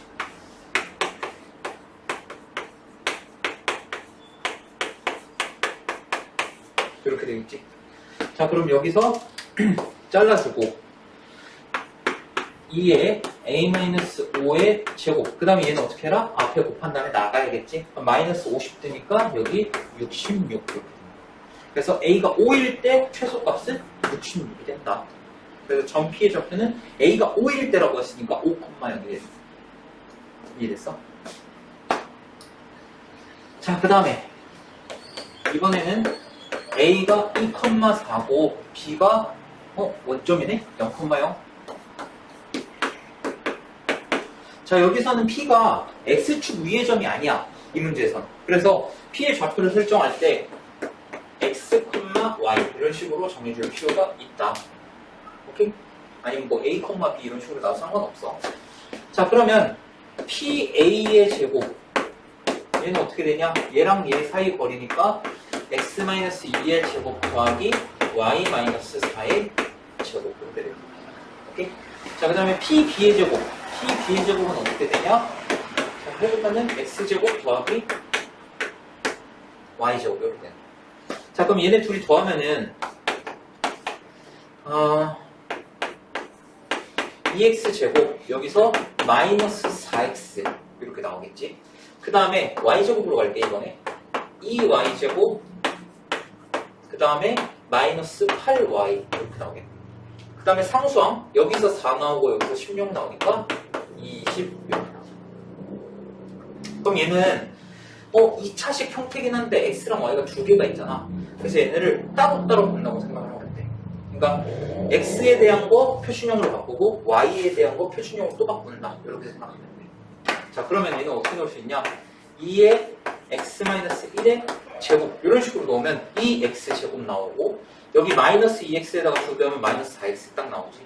A: 이렇게 되겠지? 자, 그럼 여기서 잘라주고 2에 a-5의 제곱. 그 다음에 얘는 어떻게 해라? 앞에 곱한 다음에 나가야겠지? 그럼 마이너스 50 되니까 여기 66. 그래서 a가 5일 때 최소값은 66이 된다. 그래서 점 P의 좌표는 a가 5일 때라고 했으니까 5,0이 이해됐어? 자, 그 다음에 이번에는 a가 2,4고 b가 원점이네? 0,0. 자, 여기서는 P가 X축 위의 점이 아니야. 이 문제에선. 그래서 P의 좌표를 설정할 때 X, Y 이런 식으로 정해줄 필요가 있다. 오케이? 아니면 뭐 A, B 이런 식으로 나와도 상관없어. 자, 그러면 PA의 제곱. 얘는 어떻게 되냐? 얘랑 얘 사이 거리니까 X-2의 제곱 더하기 Y-4의 제곱. 그렇게 돼요. 오케이? 자, 그 다음에 PB의 제곱. B의 제곱은 어떻게 되냐? 자, 해보면은 X제곱 더하기 Y제곱 이렇게 되는. 자, 그럼 얘네 둘이 더하면은 2X제곱 여기서 마이너스 4X 이렇게 나오겠지. 그 다음에 Y제곱으로 갈게 이번에 2Y제곱 그 다음에 마이너스 8Y 이렇게 나오겠네. 그 다음에 상수항 여기서 4 나오고 여기서 16 나오니까 26. 그럼 얘는 2차식 형태긴 한데 X랑 Y가 두 개가 있잖아. 그래서 얘네를 따로따로 본다고 생각을 하면 돼. 그러니까 X에 대한 거 표준형으로 바꾸고 Y에 대한 거 표준형으로 또 바꾼다. 이렇게 생각하면 돼. 자, 그러면 얘는 어떻게 넣을 수 있냐? 2의 X-1의 제곱 이런 식으로 넣으면 2X제곱 나오고 여기 마이너스 2X에다가 2 배우면 마이너스 4X 딱 나오지.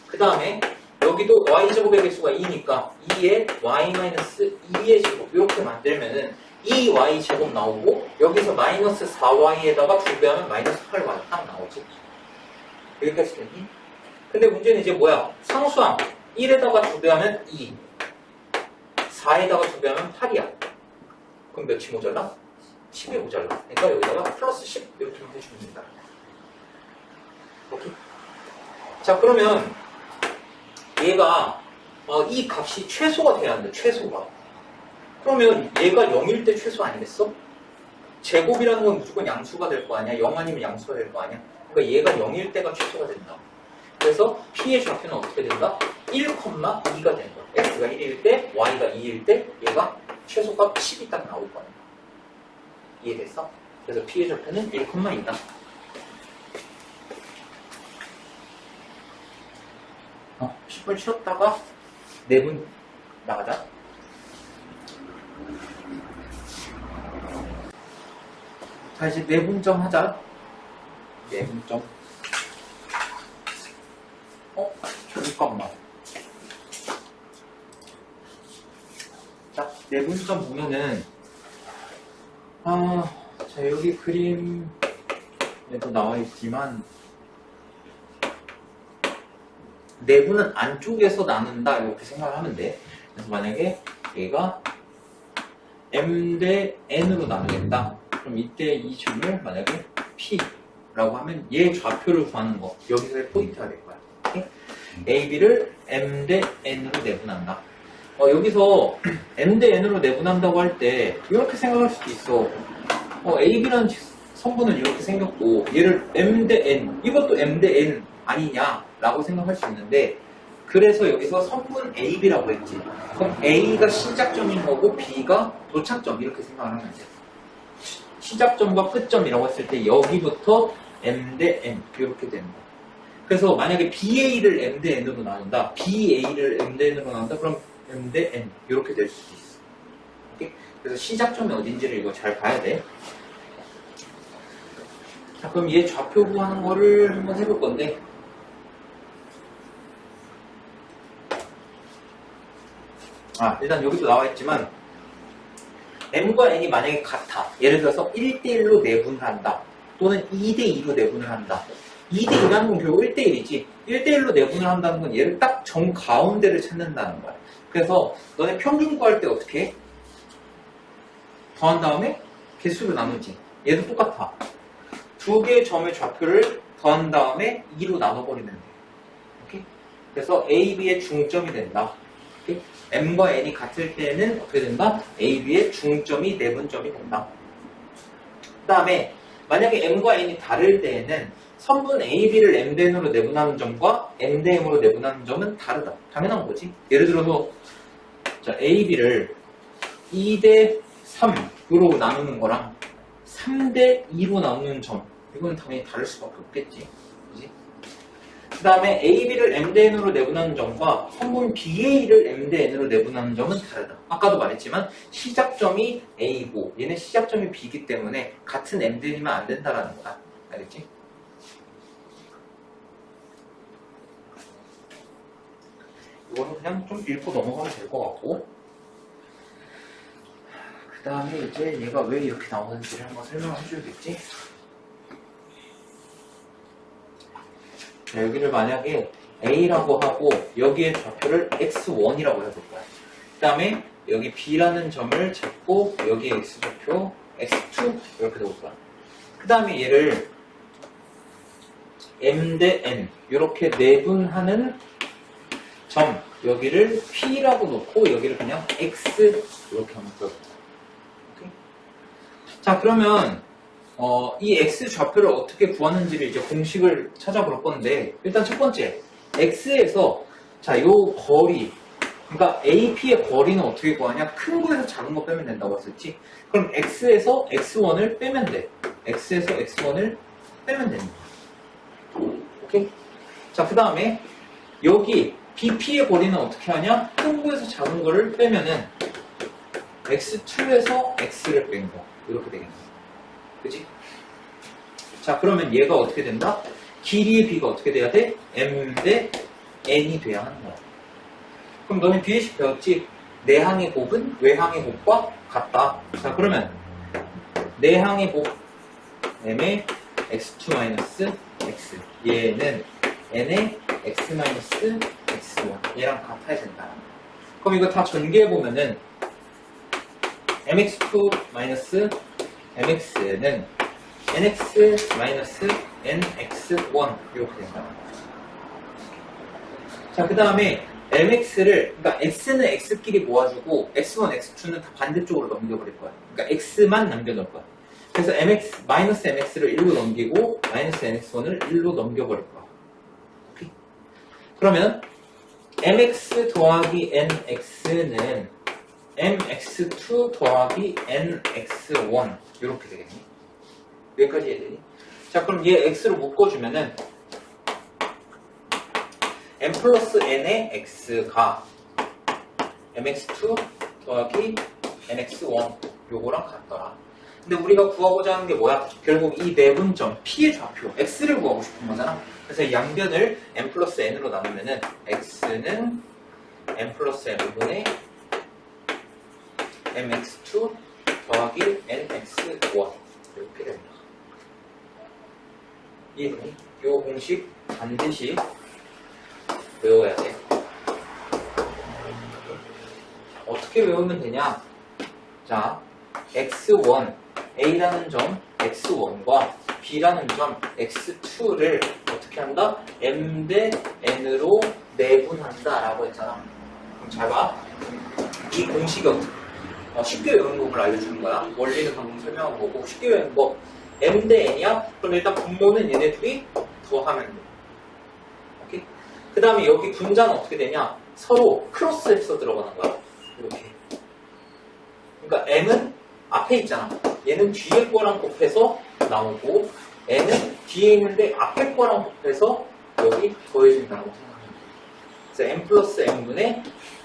A: 그 다음에 여기도 Y제곱의 개수가 2니까 2에 Y-2의 제곱 이렇게 만들면은 2Y 제곱 나오고 여기서 마이너스 4Y에다가 2 배하면 마이너스 8Y 딱 나오지. 여기까지 되니? 근데 문제는 이제 뭐야? 상수항 1에다가 2 배하면 2 4에다가 2 배하면 8이야. 그럼 몇이 모자라? 10이 모자라. 그러니까 여기다가 플러스 10 이렇게 해주면 된다. 오케이? 자, 그러면 얘가 이 값이 최소가 돼야 한다. 최소가. 그러면 얘가 0일 때 최소 아니겠어? 제곱이라는 건 무조건 양수가 될 거 아니야? 0 아니면 양수가 될 거 아니야? 그러니까 얘가 0일 때가 최소가 된다. 그래서 P의 좌표는 어떻게 된다? 1,2가 되는 거야. X가 1일 때, Y가 2일 때 얘가 최소값 10이 딱 나올 거야. 이해됐어? 그래서 P의 좌표는 1,2다. 10분 쉬었다가 4분 나가자. 자, 이제 4분점 하자. 4분점. 잠깐만. 자, 4분점 보면은, 자, 여기 그림에도 나와 있지만, 내부는 안쪽에서 나눈다 이렇게 생각을 하면 돼. 그래서 만약에 얘가 m 대 n으로 나누겠다. 그럼 이때 이 점을 만약에 p라고 하면 얘 좌표를 구하는 거 여기서의 포인트가 될 거야. 오케이? a, b를 m 대 n으로 내분한다. 여기서 m 대 n으로 내분한다고 할 때 이렇게 생각할 수도 있어. a, b라는 성분은 이렇게 생겼고 얘를 m 대 n 이것도 m 대 n 아니냐 라고 생각할 수 있는데 그래서 여기서 성분 A, B라고 했지. 그럼 A가 시작점인 거고 B가 도착점 이렇게 생각을 하면 돼. 시작점과 끝점이라고 했을 때 여기부터 m 대 n 이렇게 된다. 그래서 만약에 BA를 m 대 n으로 나눈다. BA를 m 대 n으로 나눈다. 그럼 m 대 n 이렇게 될 수도 있어. 오케이? 그래서 시작점이 어딘지를 이거 잘 봐야 돼. 자, 그럼 얘 좌표 구하는 거를 한번 해볼 건데, 일단 여기도 나와 있지만, m과 n이 만약에 같아. 예를 들어서 1대1로 내분을 한다. 또는 2대2로 내분을 한다. 2대2라는 건 결국 1대1이지. 1대1로 내분을 한다는 건 얘를 딱 정가운데를 찾는다는 거야. 그래서 너네 평균 구할 때 어떻게 해? 더한 다음에 개수로 나누지. 얘도 똑같아. 두 개의 점의 좌표를 더한 다음에 2로 나눠버리면 돼. 오케이? 그래서 A, B의 중점이 된다. 오케이? M과 N이 같을 때는 어떻게 된다? A, B의 중점이 내분점이 된다. 그 다음에 만약에 M과 N이 다를 때에는 선분 A, B를 M 대 N으로 내분하는 점과 M 대 M으로 내분하는 점은 다르다. 당연한 거지. 예를 들어서 자, A, B를 2 대 3으로 나누는 거랑 3 대 2로 나누는 점, 이거는 당연히 다를 수밖에 없겠지. 그지? 그 다음에 A, B를 M 대 N으로 내분하는 점과 선분 BA를 M 대 N으로 내분하는 점은 다르다. 아까도 말했지만 시작점이 A고 얘는 시작점이 B이기 때문에 같은 M 대 N이면 안 된다라는 거야. 알겠지? 이거는 그냥 좀 읽고 넘어가면 될 것 같고, 그 다음에 이제 얘가 왜 이렇게 나오는지를 한번 설명을 해줘야겠지. 자, 여기를 만약에 A라고 하고 여기에 좌표를 X1이라고 해볼 거야. 그 다음에 여기 B라는 점을 잡고 여기에 X좌표 X2 이렇게 해볼 거야. 그 다음에 얘를 M 대 N 이렇게 내분하는 점, 여기를 P라고 놓고 여기를 그냥 X 이렇게 한번 써볼게요. 자, 그러면 이 X 좌표를 어떻게 구하는지를 이제 공식을 찾아볼 건데, 일단 첫 번째 X에서 자, 요 거리, 그러니까 AP의 거리는 어떻게 구하냐? 큰 거에서 작은 거 빼면 된다고 했었지. 그럼 X에서 X1을 빼면 돼. X에서 X1을 빼면 됩니다. 오케이? 자, 그 다음에 여기 BP의 거리는 어떻게 하냐? 큰 거에서 작은 거를 빼면은 X2에서 X를 뺀 거. 이렇게 되겠네. 그치? 자, 그러면 얘가 어떻게 된다? 길이의 B가 어떻게 돼야 돼? M 대 N이 돼야 하는 거야. 그럼 너네 뒤에씩 배웠지? 내항의 곱은 외항의 곱과 같다. 자, 그러면 내항의 곱 M의 X2-X, 얘는 N의 X-X1, 얘랑 같아야 된다. 그럼 이거 다 전개해보면은 mx2-mx는 nx-nx1 이렇게 된다. 자, 그 다음에 mx를, 그러니까 x는 x끼리 모아주고 x1, x2는 다 반대쪽으로 넘겨버릴 거야. 그러니까 x만 남겨놓을 거야. 그래서 mx를 1로 넘기고 -nx1을 1로 넘겨버릴 거야. 오케이? 그러면 mx 더하기 nx는 mx2 더하기 nx1 이렇게 되겠니? 여기까지 해야 되니? 자, 그럼 얘 x로 묶어주면은 m 플러스 n의 x가 mx2 더하기 nx1 요거랑 같더라. 근데 우리가 구하고자 하는 게 뭐야? 결국 이 내분점 P의 좌표 x를 구하고 싶은 거잖아. 그래서 양변을 m 플러스 n으로 나누면은 x는 m 플러스 n분의 mx2 더하기 nx1 이렇게 됩니다. 이해되니? 이 공식 반드시 외워야 돼. 어떻게 외우면 되냐? 자, x1, A라는 점 x1과 B라는 점 x2를 어떻게 한다? M 대 N으로 내분한다 라고 했잖아. 그럼 잘 봐. 이 공식이 쉽게 외우는 법을 알려주는 거야. 원리는 방금 설명한 거고, 쉽게 외우는 법. M 대 N이야? 그럼 일단 분모는 얘네 둘이 더하면 돼. 오케이? 그 다음에 여기 분자는 어떻게 되냐? 서로 크로스해서 들어가는 거야. 이렇게. 그러니까 M은 앞에 있잖아. 얘는 뒤에 거랑 곱해서 나오고, n은 뒤에 있는데 앞에 거랑 곱해서 여기 더해진다고 생각하면 돼요. 그래서 n 플러스 n분의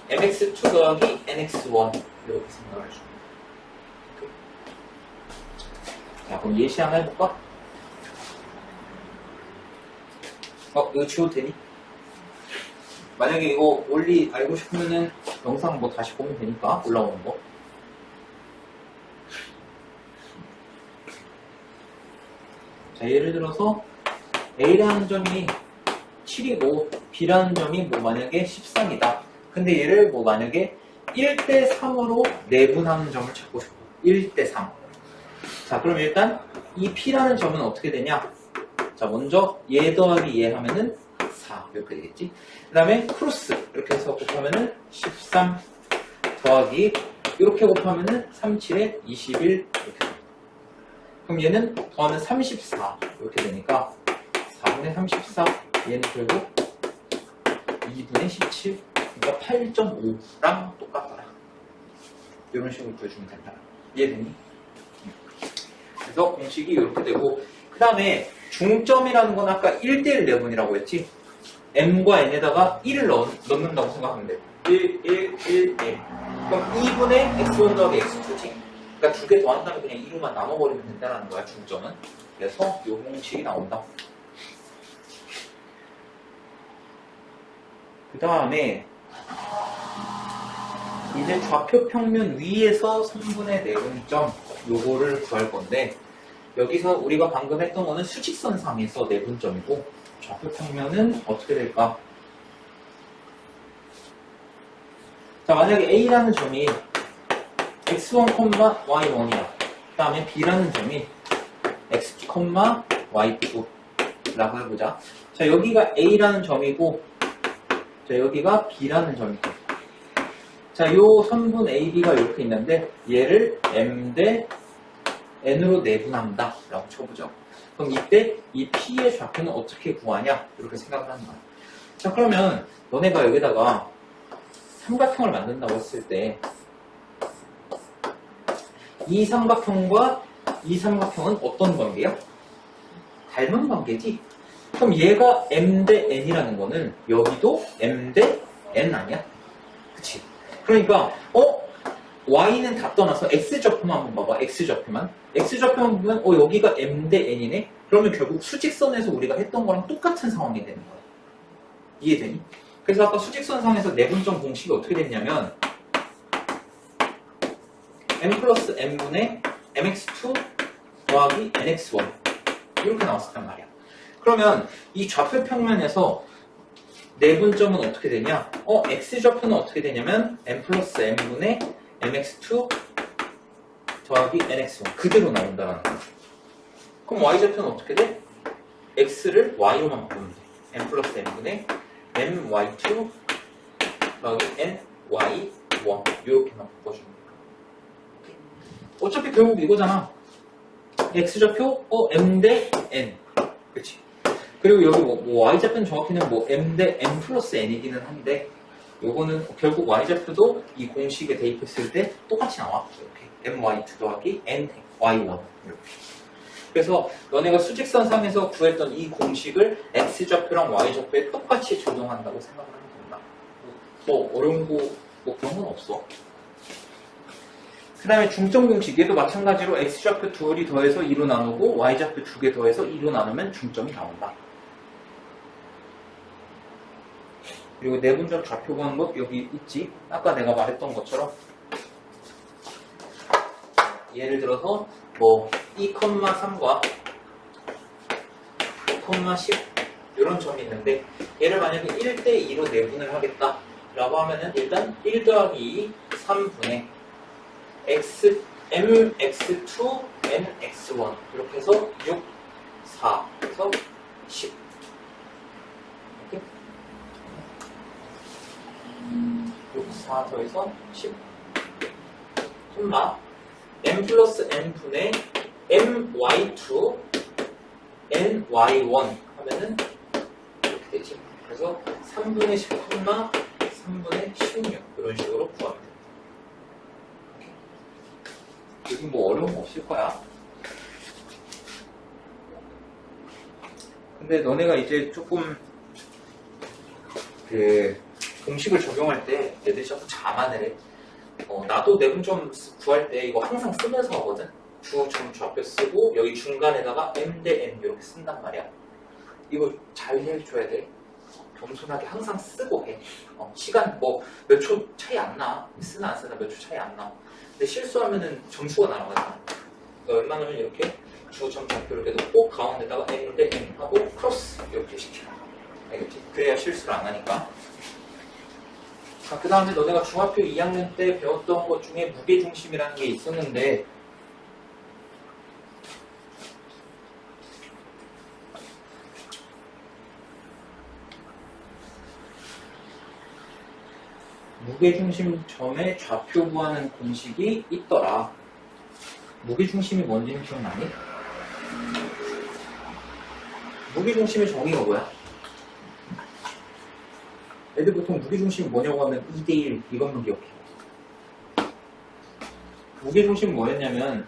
A: mx2 더하기 nx1 이렇게 생각을 해줍니다. 자, 그럼 예시 하나 해볼까? 이거 지워도 되니? 만약에 이거 원리 알고 싶으면은 영상 뭐 다시 보면 되니까, 올라오는 거. 자, 예를 들어서 A라는 점이 7이고 B라는 점이 뭐 만약에 13이다. 근데 얘를 뭐 만약에 1대3으로 내분하는 점을 찾고 싶어. 1대3. 자, 그럼 일단 이 P라는 점은 어떻게 되냐? 자, 먼저 얘 더하기 얘 하면은 4 이렇게 되겠지. 그 다음에 크로스 이렇게 해서 곱하면은 13 더하기 이렇게 곱하면은 3, 7에 21 이렇게 됩니다. 그럼 얘는 더하면 34 이렇게 되니까 4분의 34 얘는 결국 2분의 17 그러니까 8.5랑 똑같더라. 이런 식으로 구해주면 된다. 이해되니? 그래서 공식이 이렇게 되고 그 다음에 중점이라는 건 아까 1대1 내분이라고 했지. m과 n에다가 1을 넣는다고 생각하면 돼. 1, 1, 1, 1. 그럼 2분의 x1 더하기 x2지. 그러니까 두 개 더한 다음에 그냥 2로만 나눠버리면 된다는 거야, 중점은. 그래서 이 공식이 나온다. 그 다음에 이제 좌표 평면 위에서 3분의 내분점 요거를 구할 건데 여기서 우리가 방금 했던 거는 수직선상에서 내분점이고 좌표 평면은 어떻게 될까? 자, 만약에 A라는 점이 x1, y1이야. 그 다음에 B라는 점이 x2, y2 라고 해보자. 자, 여기가 A라는 점이고 자, 여기가 B라는 점이고 자, 요 선분 AB가 이렇게 있는데 얘를 M 대 N으로 내분한다 라고 쳐보죠. 그럼 이때 이 P의 좌표는 어떻게 구하냐? 이렇게 생각을 하는 거야. 자, 그러면 너네가 여기다가 삼각형을 만든다고 했을 때 이 삼각형과 이 삼각형은 어떤 관계야? 닮은 관계지? 그럼 얘가 M 대 N이라는 거는 여기도 M 대 N 아니야? 그치? 그러니까 Y는 다 떠나서 X좌표만 한번 봐봐. X좌표만. X좌표만 보면 여기가 M 대 N이네? 그러면 결국 수직선에서 우리가 했던 거랑 똑같은 상황이 되는 거야. 이해되니? 그래서 아까 수직선상에서 내분점 공식이 어떻게 됐냐면 M 플러스 N분의 MX2 더하기 NX1 이렇게 나왔었단 말이야. 그러면 이 좌표 평면에서 내분점은 어떻게 되냐? X좌표는 어떻게 되냐면 M 플러스 N분의 MX2 더하기 NX1 그대로 나온다는 거야. 그럼 Y좌표는 어떻게 돼? X를 Y로만 바꾸면 돼. M 플러스 N분의 MY2 더하기 NY1 이렇게만 바꿔주면 돼. 어차피 결국 이거잖아. X좌표 M 대 N 그치? 그리고 여기 뭐 Y좌표는 정확히는 뭐 M 대 M 플러스 N이기는 한데 요거는 결국 Y좌표도 이 공식에 대입했을 때 똑같이 나와. 이렇게 MY2 더하기 NY1 이렇게. 그래서 너네가 수직선상에서 구했던 이 공식을 X좌표랑 Y좌표에 똑같이 적용한다고 생각을 하면 된다. 뭐 어려운 거 뭐 그런 건 없어. 그 다음에 중점 공식 얘도 마찬가지로 X좌표 둘이 더해서 2로 나누고 Y좌표 두 개 더해서 2로 나누면 중점이 나온다. 그리고 내분점 좌표 구하는 것 여기 있지. 아까 내가 말했던 것처럼 예를 들어서 뭐 2,3과 5,10 이런 점이 있는데 얘를 만약에 1대2로 내분을 하겠다 라고 하면은 일단 1 더하기 2 3분의 MX2 NX1 이렇게 해서 6 4 해서 10 이렇게 6 4 더해서 10 콤마 M 플러스 N분의 MY2 NY1 하면은 이렇게 되지. 그래서 3분의 10, 3분의 16 이런 식으로 구하면 됩니다. 여기 뭐 어려운 거 없을 거야. 근데 너네가 이제 조금 그 공식을 적용할 때 애들이 자꾸 자만을 해. 나도 내분점 구할 때 이거 항상 쓰면서 하거든. 주, 점, 좌표 쓰고 여기 중간에다가 m 대 n 이렇게 쓴단 말이야. 이거 잘 해줘야 돼. 겸손하게 항상 쓰고 해. 시간 뭐 몇 초 차이 안 나. 쓰나 안 쓰나 몇 초 차이 안 나. 근데 실수하면은 점수가 날아가잖아. 그러니까 웬만하면 이렇게 주, 점, 좌표 이렇게 놓고 가운데다가 m 대 n 하고 크로스 이렇게 시켜. 알겠지? 그래야 실수를 안 하니까. 자, 그 다음에 너네가 중학교 2학년 때 배웠던 것 중에 무게중심이라는 게 있었는데 무게중심 점의 좌표 구하는 공식이 있더라. 무게중심이 뭔지는 기억나니? 무게중심의 정의가 뭐야? 애들 보통 무게중심이 뭐냐고 하면 2대1 이것만 기억해. 무게중심은 뭐였냐면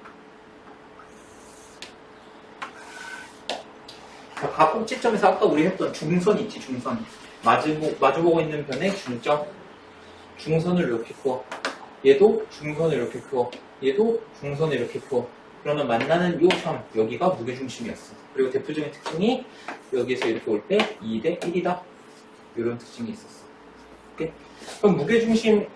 A: 각 꼭지점에서 아까 우리 했던 중선 있지, 중선. 마주보고 있는 변의 중점. 중선을 이렇게 그어. 얘도 중선을 이렇게 그어. 얘도 중선을 이렇게 그어. 그러면 만나는 요 점, 여기가 무게중심이었어. 그리고 대표적인 특징이 여기에서 이렇게 올 때 2대 1이다. 이런 특징이 있었어. 오케이? 그럼 무게중심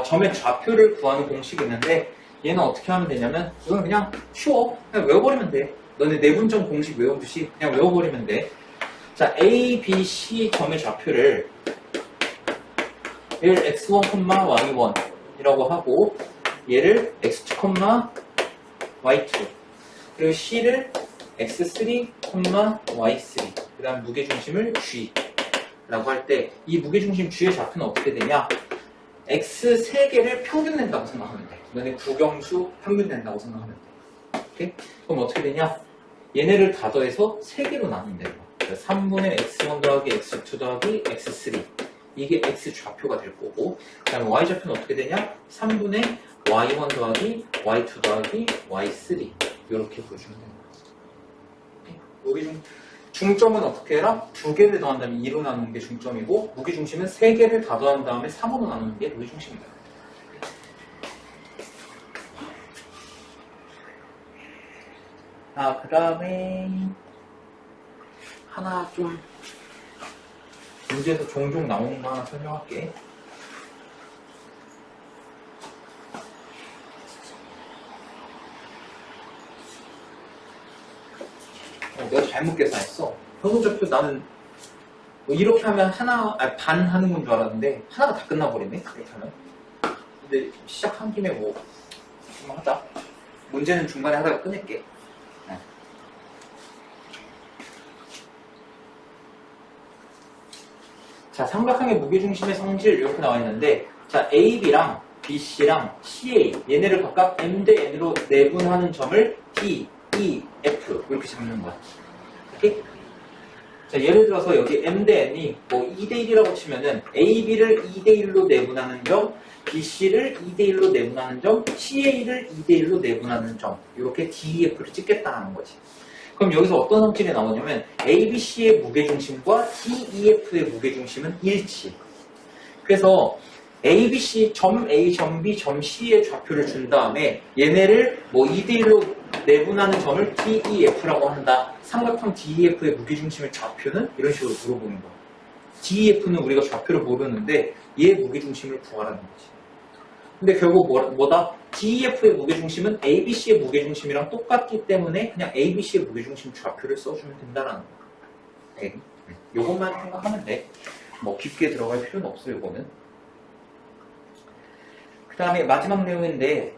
A: 점의 좌표를 구하는 공식이 있는데 얘는 어떻게 하면 되냐면 이건 그냥 쉬워. 그냥 외워버리면 돼. 너네 내분점 공식 외우듯이 그냥 외워버리면 돼. 자, A, B, C 점의 좌표를 얘를 x1, y1 이라고 하고 얘를 x2, y2 그리고 C를 x3, y3 그 다음 무게중심을 G 라고 할 때 이 무게중심 G의 좌표는 어떻게 되냐? x 3개를 평균 낸다고 생각하면 돼. 너네 구경수 평균 낸다고 생각하면 돼. 오케이? 그럼 어떻게 되냐? 얘네를 다 더해서 3개로 나누면 되는 거야. 3분의 x1 더하기 x2 더하기 x3 이게 x 좌표가 될 거고 그 다음에 y 좌표는 어떻게 되냐? 3분의 y1 더하기 y2 더하기 y3 이렇게 보여주면 되는 거야. 무게중 중점은 어떻게 해라? 2개를 더한 다음에 2로 나누는 게 중점이고 무게중심은 3개를 다 더한 다음에 3으로 나누는 게 무게중심이다. 그 다음에 하나 좀 문제에서 종종 나오는 거 하나 설명할게. 내가 잘못 계산했어. 현우좌표 나는 뭐 이렇게 하면 반 하는 건 줄 알았는데 하나가 다 끝나버리네. 그렇게 하면. 근데 시작한 김에 뭐 좀 하자. 문제는 중간에 하다가 끊을게. 자, 삼각형의 무게중심의 성질 이렇게 나와 있는데 자, AB랑 BC랑 CA 얘네를 각각 M 대 N으로 내분하는 점을 D, E, F 이렇게 잡는 거야. 오케이? 자, 예를 들어서 여기 M 대 N이 뭐 2대 1이라고 치면은 AB를 2대 1로 내분하는 점, BC를 2대 1로 내분하는 점, CA를 2대 1로 내분하는 점 이렇게 DEF를 찍겠다는 거지. 그럼 여기서 어떤 성질이 나오냐면 ABC의 무게중심과 DEF의 무게중심은 일치. 그래서 ABC, 점 A, 점 B, 점 C의 좌표를 준 다음에 얘네를 뭐 2대1로 내분하는 점을 DEF라고 한다. 삼각형 DEF의 무게중심의 좌표는 이런 식으로 물어보는 거야. DEF는 우리가 좌표를 모르는데 얘의 무게중심을 구하라는 거지. 근데 결국 뭐다? DEF의 무게중심은 ABC의 무게중심이랑 똑같기 때문에 그냥 ABC의 무게중심 좌표를 써주면 된다라는 거야. 네. 요것만 생각하면 돼. 뭐 깊게 들어갈 필요는 없어, 요거는. 그 다음에 마지막 내용인데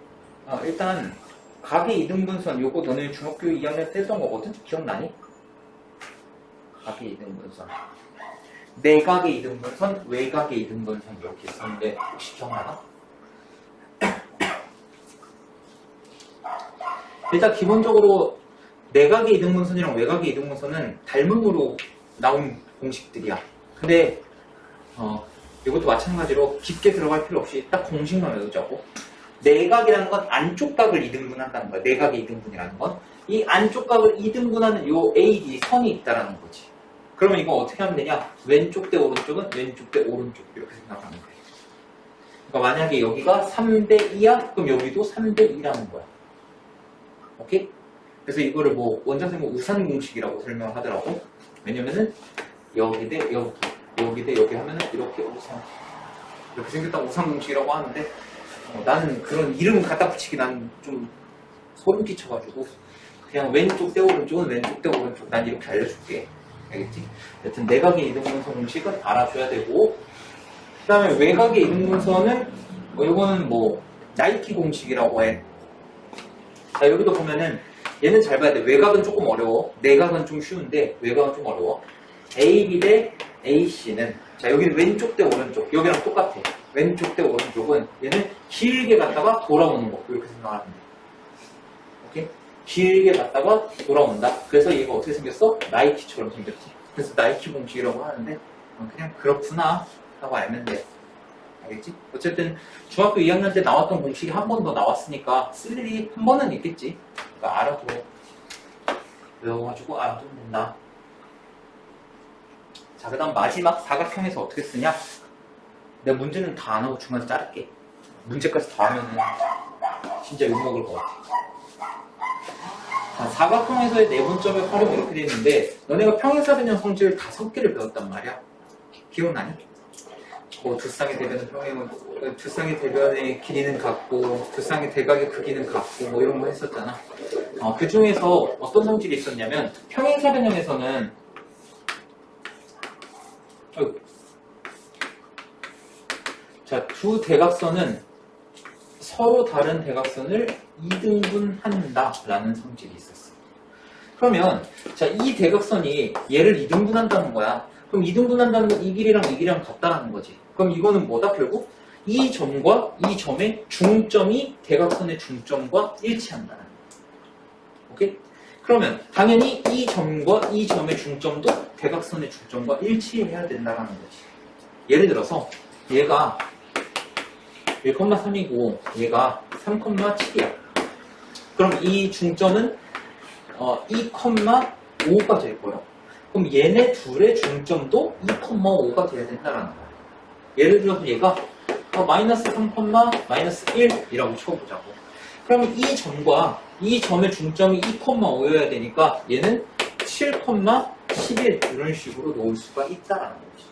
A: 일단 각의 이등분선 요거 너네 중학교 2학년 때 했던 거거든? 기억나니? 각의 이등분선 내각의 이등분선, 외각의 이등분선 이렇게 있었는데 혹시 기억나나? 일단 기본적으로 내각의 이등분선이랑 외각의 이등분선은 닮음으로 나온 공식들이야. 근데 이것도 마찬가지로 깊게 들어갈 필요 없이 딱 공식만 외우자고. 내각이라는 건 안쪽 각을 2등분한다는 거야. 내각의 2등분이라는 건. 이 안쪽 각을 2등분하는 요 AD 선이 있다라는 거지. 그러면 이거 어떻게 하면 되냐? 왼쪽 대 오른쪽은 왼쪽 대 오른쪽 이렇게 생각하면 돼. 그러니까 만약에 여기가 3대 2야? 그럼 여기도 3대 2라는 거야. 오케이? 그래서 이거를 뭐 원장쌤은 우산 공식이라고 설명을 하더라고. 왜냐면은 여기 대 여기, 여기 대 여기 하면은 이렇게 우산, 이렇게 생겼다고 우산 공식이라고 하는데 나는 그런 이름 갖다 붙이기 난 좀 소름 끼쳐가지고 그냥 왼쪽 대 오른쪽은 왼쪽 대 오른쪽 난 이렇게 알려줄게. 알겠지? 여튼 내각의 이등분선 공식은 알아줘야 되고, 그 다음에 외곽의 이등분선은 이거는 뭐 나이키 공식이라고 해. 자, 여기도 보면은 얘는 잘 봐야 돼. 외곽은 조금 어려워. 내각은 좀 쉬운데 외곽은 좀 어려워. AB 대 AC는, 자, 여기는 왼쪽 대 오른쪽, 여기랑 똑같아. 왼쪽 대 오른쪽은 얘는 길게 갔다가 돌아오는 거, 이렇게 생각하면 돼. 오케이? 길게 갔다가 돌아온다. 그래서 얘가 어떻게 생겼어? 나이키처럼 생겼지. 그래서 나이키 공식이라고 하는데 그냥 그렇구나 하고 알면 돼. 알겠지? 어쨌든 중학교 2학년 때 나왔던 공식이 한 번 더 나왔으니까 쓸 일이 한 번은 있겠지. 그러니까 알아도 외워가지고 알아두면 된다. 자, 그 다음 마지막 사각형에서 어떻게 쓰냐? 내가 문제는 다 안 하고 중간에 자를게. 문제까지 다 하면은 진짜 욕먹을 것 같아. 자, 사각형에서의 내분점의 활용이 이렇게 되어 있는데, 너네가 평행사변형 성질 5개를 배웠단 말이야. 기억나니? 뭐 두쌍의 대변은 평행, 두쌍의 대변의 길이는 같고, 두쌍의 대각의 크기는 같고, 뭐 이런 거 했었잖아. 그 중에서 어떤 성질이 있었냐면, 평행사변형에서는 자, 두 대각선은 서로 다른 대각선을 2등분한다 라는 성질이 있었어. 그러면 자, 이 대각선이 얘를 2등분한다는 거야. 그럼 2등분한다는 건 이 길이랑 이 길이랑 같다라는 거지. 그럼 이거는 뭐다? 결국 이 점과 이 점의 중점이 대각선의 중점과 일치한다는 거야. 오케이? 그러면 당연히 이 점과 이 점의 중점도 대각선의 중점과 일치해야 된다는 거지. 예를 들어서 얘가 1,3이고 얘가 3,7이야. 그럼 이 중점은 2,5가 될 거예요. 그럼 얘네 둘의 중점도 2,5가 돼야 된다는 거야. 예를 들어서 얘가 마이너스 3, 마이너스 1이라고 쳐보자고. 그러면 이 점과 이 점의 중점이 2,5여야 되니까 얘는 7, 11 이런 식으로 놓을 수가 있다라는 거지.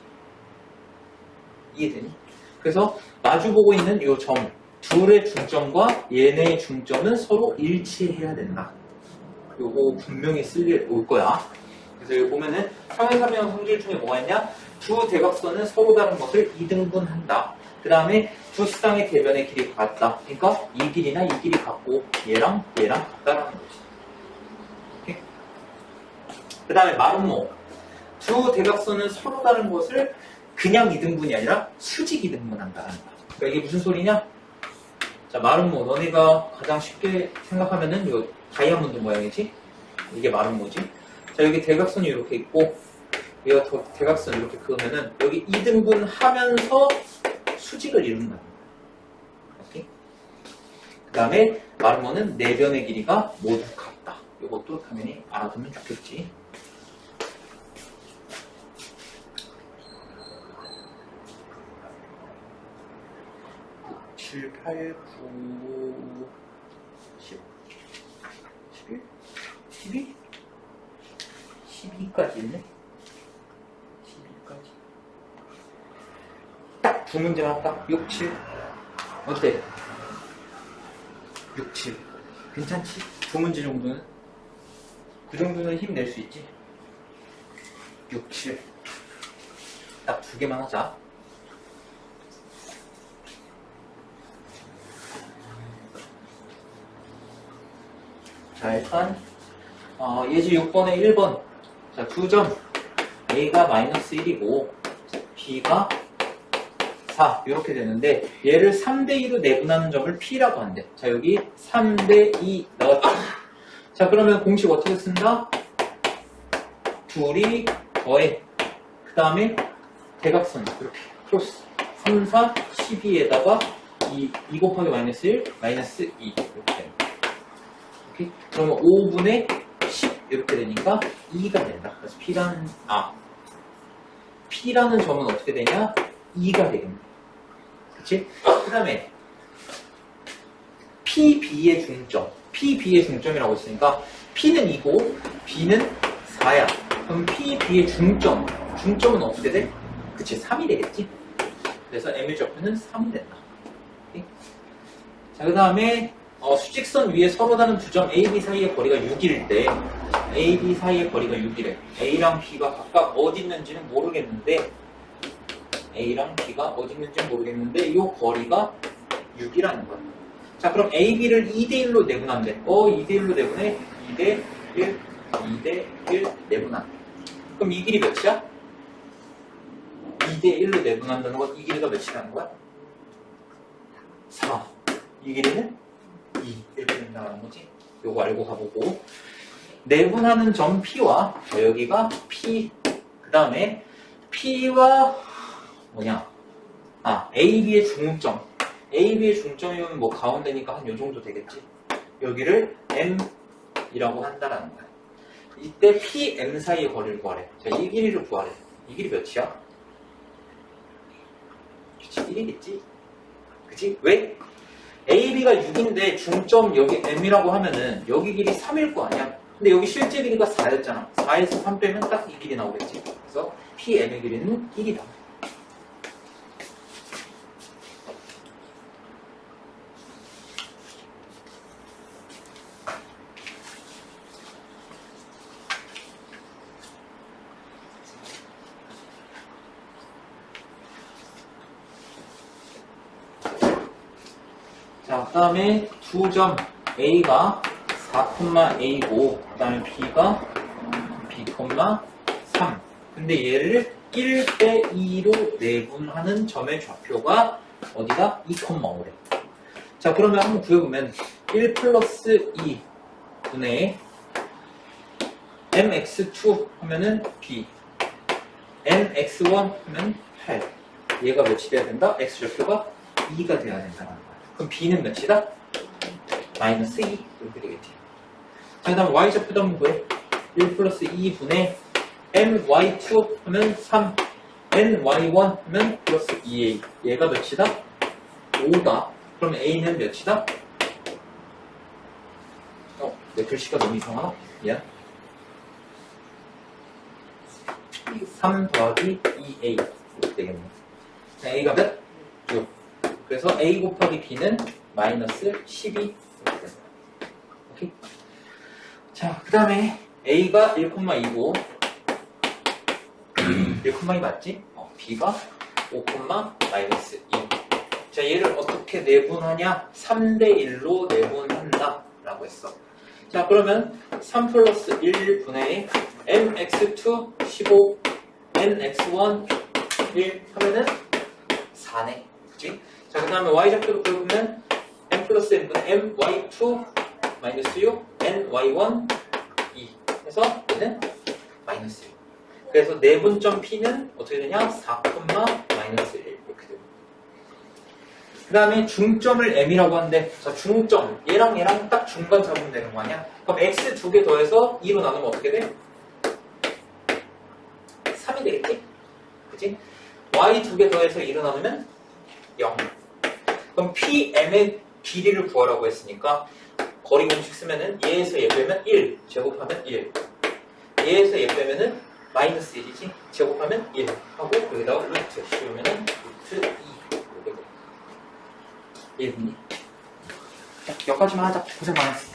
A: 이해되니? 그래서 마주보고 있는 이 점, 둘의 중점과 얘네의 중점은 서로 일치해야 된다. 요거 분명히 쓸 일 올 거야. 그래서 여기 보면은 평행사변형 성질 중에 뭐가 있냐? 두 대각선은 서로 다른 것을 2등분한다. 그 다음에 두 시상의 대변의 길이가 같다. 그러니까 이 길이나 이 길이 같고 얘랑 얘랑 같다라는 거지. 오케이? 그 다음에 마름모. 두 대각선은 서로 다른 것을 그냥 2등분이 아니라 수직 2등분한다는 거야. 그러니까 이게 무슨 소리냐? 자, 마름모. 너네가 가장 쉽게 생각하면은 요 다이아몬드 모양이지? 이게 마름모지? 자, 여기 대각선이 이렇게 있고 얘가 대각선 이렇게 그으면은 여기 2등분 하면서 수직을 이룬다. 오케이? 그 다음에 마름모는 내변의 길이가 모두 같다. 이것도 당연히 알아두면 좋겠지. 7, 8, 9, 10, 11, 12? 12까지 있네? 12까지. 딱 두 문제만 할까? 6, 7. 어때? 6, 7. 괜찮지? 두 문제 정도는? 그 정도는 힘낼 수 있지? 6, 7. 딱 두 개만 하자. 자, 일단 예제 6번에 1번. 자, 두 점 A가 마이너스 1이고 B가 4 이렇게 되는데 얘를 3대2로 내분하는 점을 P라고 한대. 자, 여기 3대2 나왔죠? 자, 그러면 공식 어떻게 쓴다? 둘이 더해. 그 다음에 대각선 이렇게 크로스 3, 4, 12에다가 2 곱하기 마이너스 1, 마이너스 2 이렇게 됩니다. 오케이? 그러면 5분의 10 이렇게 되니까 2가 된다. 그래서 P라는 점은 어떻게 되냐? 2가 되겠네. 그치? 그 다음에 PB의 중점. PB의 중점이라고 했으니까 P는 2고 B는 4야. 그럼 PB의 중점은 어떻게 돼? 그치, 3이 되겠지? 그래서 M의 좌표는 3이 된다. 오케이? 자, 그 다음에 수직선 위에 서로 다른 두 점 A, B 사이의 거리가 6일 때 A, B 사이의 거리가 6이래. A랑 B가 각각 어디 있는지는 모르겠는데 A랑 B가 어디 있는지는 모르겠는데 이 거리가 6이라는 거야. 자, 그럼 A, B를 2대1로 내분한대. 2대1로 내분해. 2대 1, 2대 1 내분한. 그럼 이 길이 몇이야? 2대1로 내분한다는 건 이 길이가 몇이라는 거야? 4. 이 길이는 2. 이렇게 된다는 거지. 요거 알고 가보고. 내분하는 점 P와 여기가 P. 그 다음에 P와 뭐냐? AB의 중점. AB의 중점이면 뭐 가운데니까 한 요 정도 되겠지. 여기를 M이라고 한다라는 거야. 이때 PM 사이의 거리를 구하래. 자, 이 길이를 구하래. 이 길이 몇이야? 그치, 1이겠지? 그치? 왜? AB가 6인데 중점 여기 M이라고 하면은 여기 길이 3일 거 아니야? 근데 여기 실제 길이가 4였잖아. 4에서 3 빼면 딱 이 길이 나오겠지. 그래서 PM의 길이는 1이다. 자, 그 다음에 두 점 A가 4,A고 그 다음에 B가 B,3. 근데 얘를 1대 2로 내분하는 점의 좌표가 어디가? 2,5래. 자, 그러면 한번 구해보면 1 플러스 2 분의 mx2 하면은 B, mx1 하면 8. 얘가 몇이 돼야 된다? x 좌표가 2가 돼야 된다는 거야. 그럼 B는 몇이다? 마이너스 2 이렇게 되겠지. 자, 그 다음 Y좌표도 한번 구해. 1 플러스 2분의 my2 하면 3, ny1 하면 플러스 2a. 얘가 몇이다? 5다. 그럼 a는 몇이다? 내 글씨가 너무 이상하나? 미안. 3 더하기 2a 이렇게 되겠네. 자, a가 몇? 6. 그래서 a 곱하기 b는 마이너스 12 이렇게 된다. 오케이? 자, 그 다음에 a가 1,2고 1,2 맞지? b가 5, 마이너스 2. 자, 얘를 어떻게 내분하냐? 3대1로 내분한다 라고 했어. 자, 그러면 3 플러스 1 분의 mx2 15 nx1 1 하면은 4네. 그치? 자, 그 다음에 y좌표로 보면 m 플러스 n 분의 my2 마이너스 6 ny1 2 해서 얘는 마이너스 1. 그래서 내분점 P는 어떻게 되냐? 4, 마이너스 1 이렇게 됩니다. 그 다음에 중점을 M이라고 하는데, 자, 중점 얘랑 얘랑 딱 중간 잡으면 되는 거 아니야? 그럼 X 두 개 더해서 2로 나누면 어떻게 돼? 3이 되겠지? 그치? Y 두 개 더해서 2로 나누면 0. 그럼 PM의 길이를 구하라고 했으니까 거리 공식 쓰면은 얘에서 얘 빼면 1 제곱하면 1, 얘에서 얘 빼면은 마이너스 1이지? 제곱하면 1 하고 여기다가 루트 씌우면은 루트 2 이렇게 돼. 1분이. 자, 여기까지만 하자. 고생 많았어.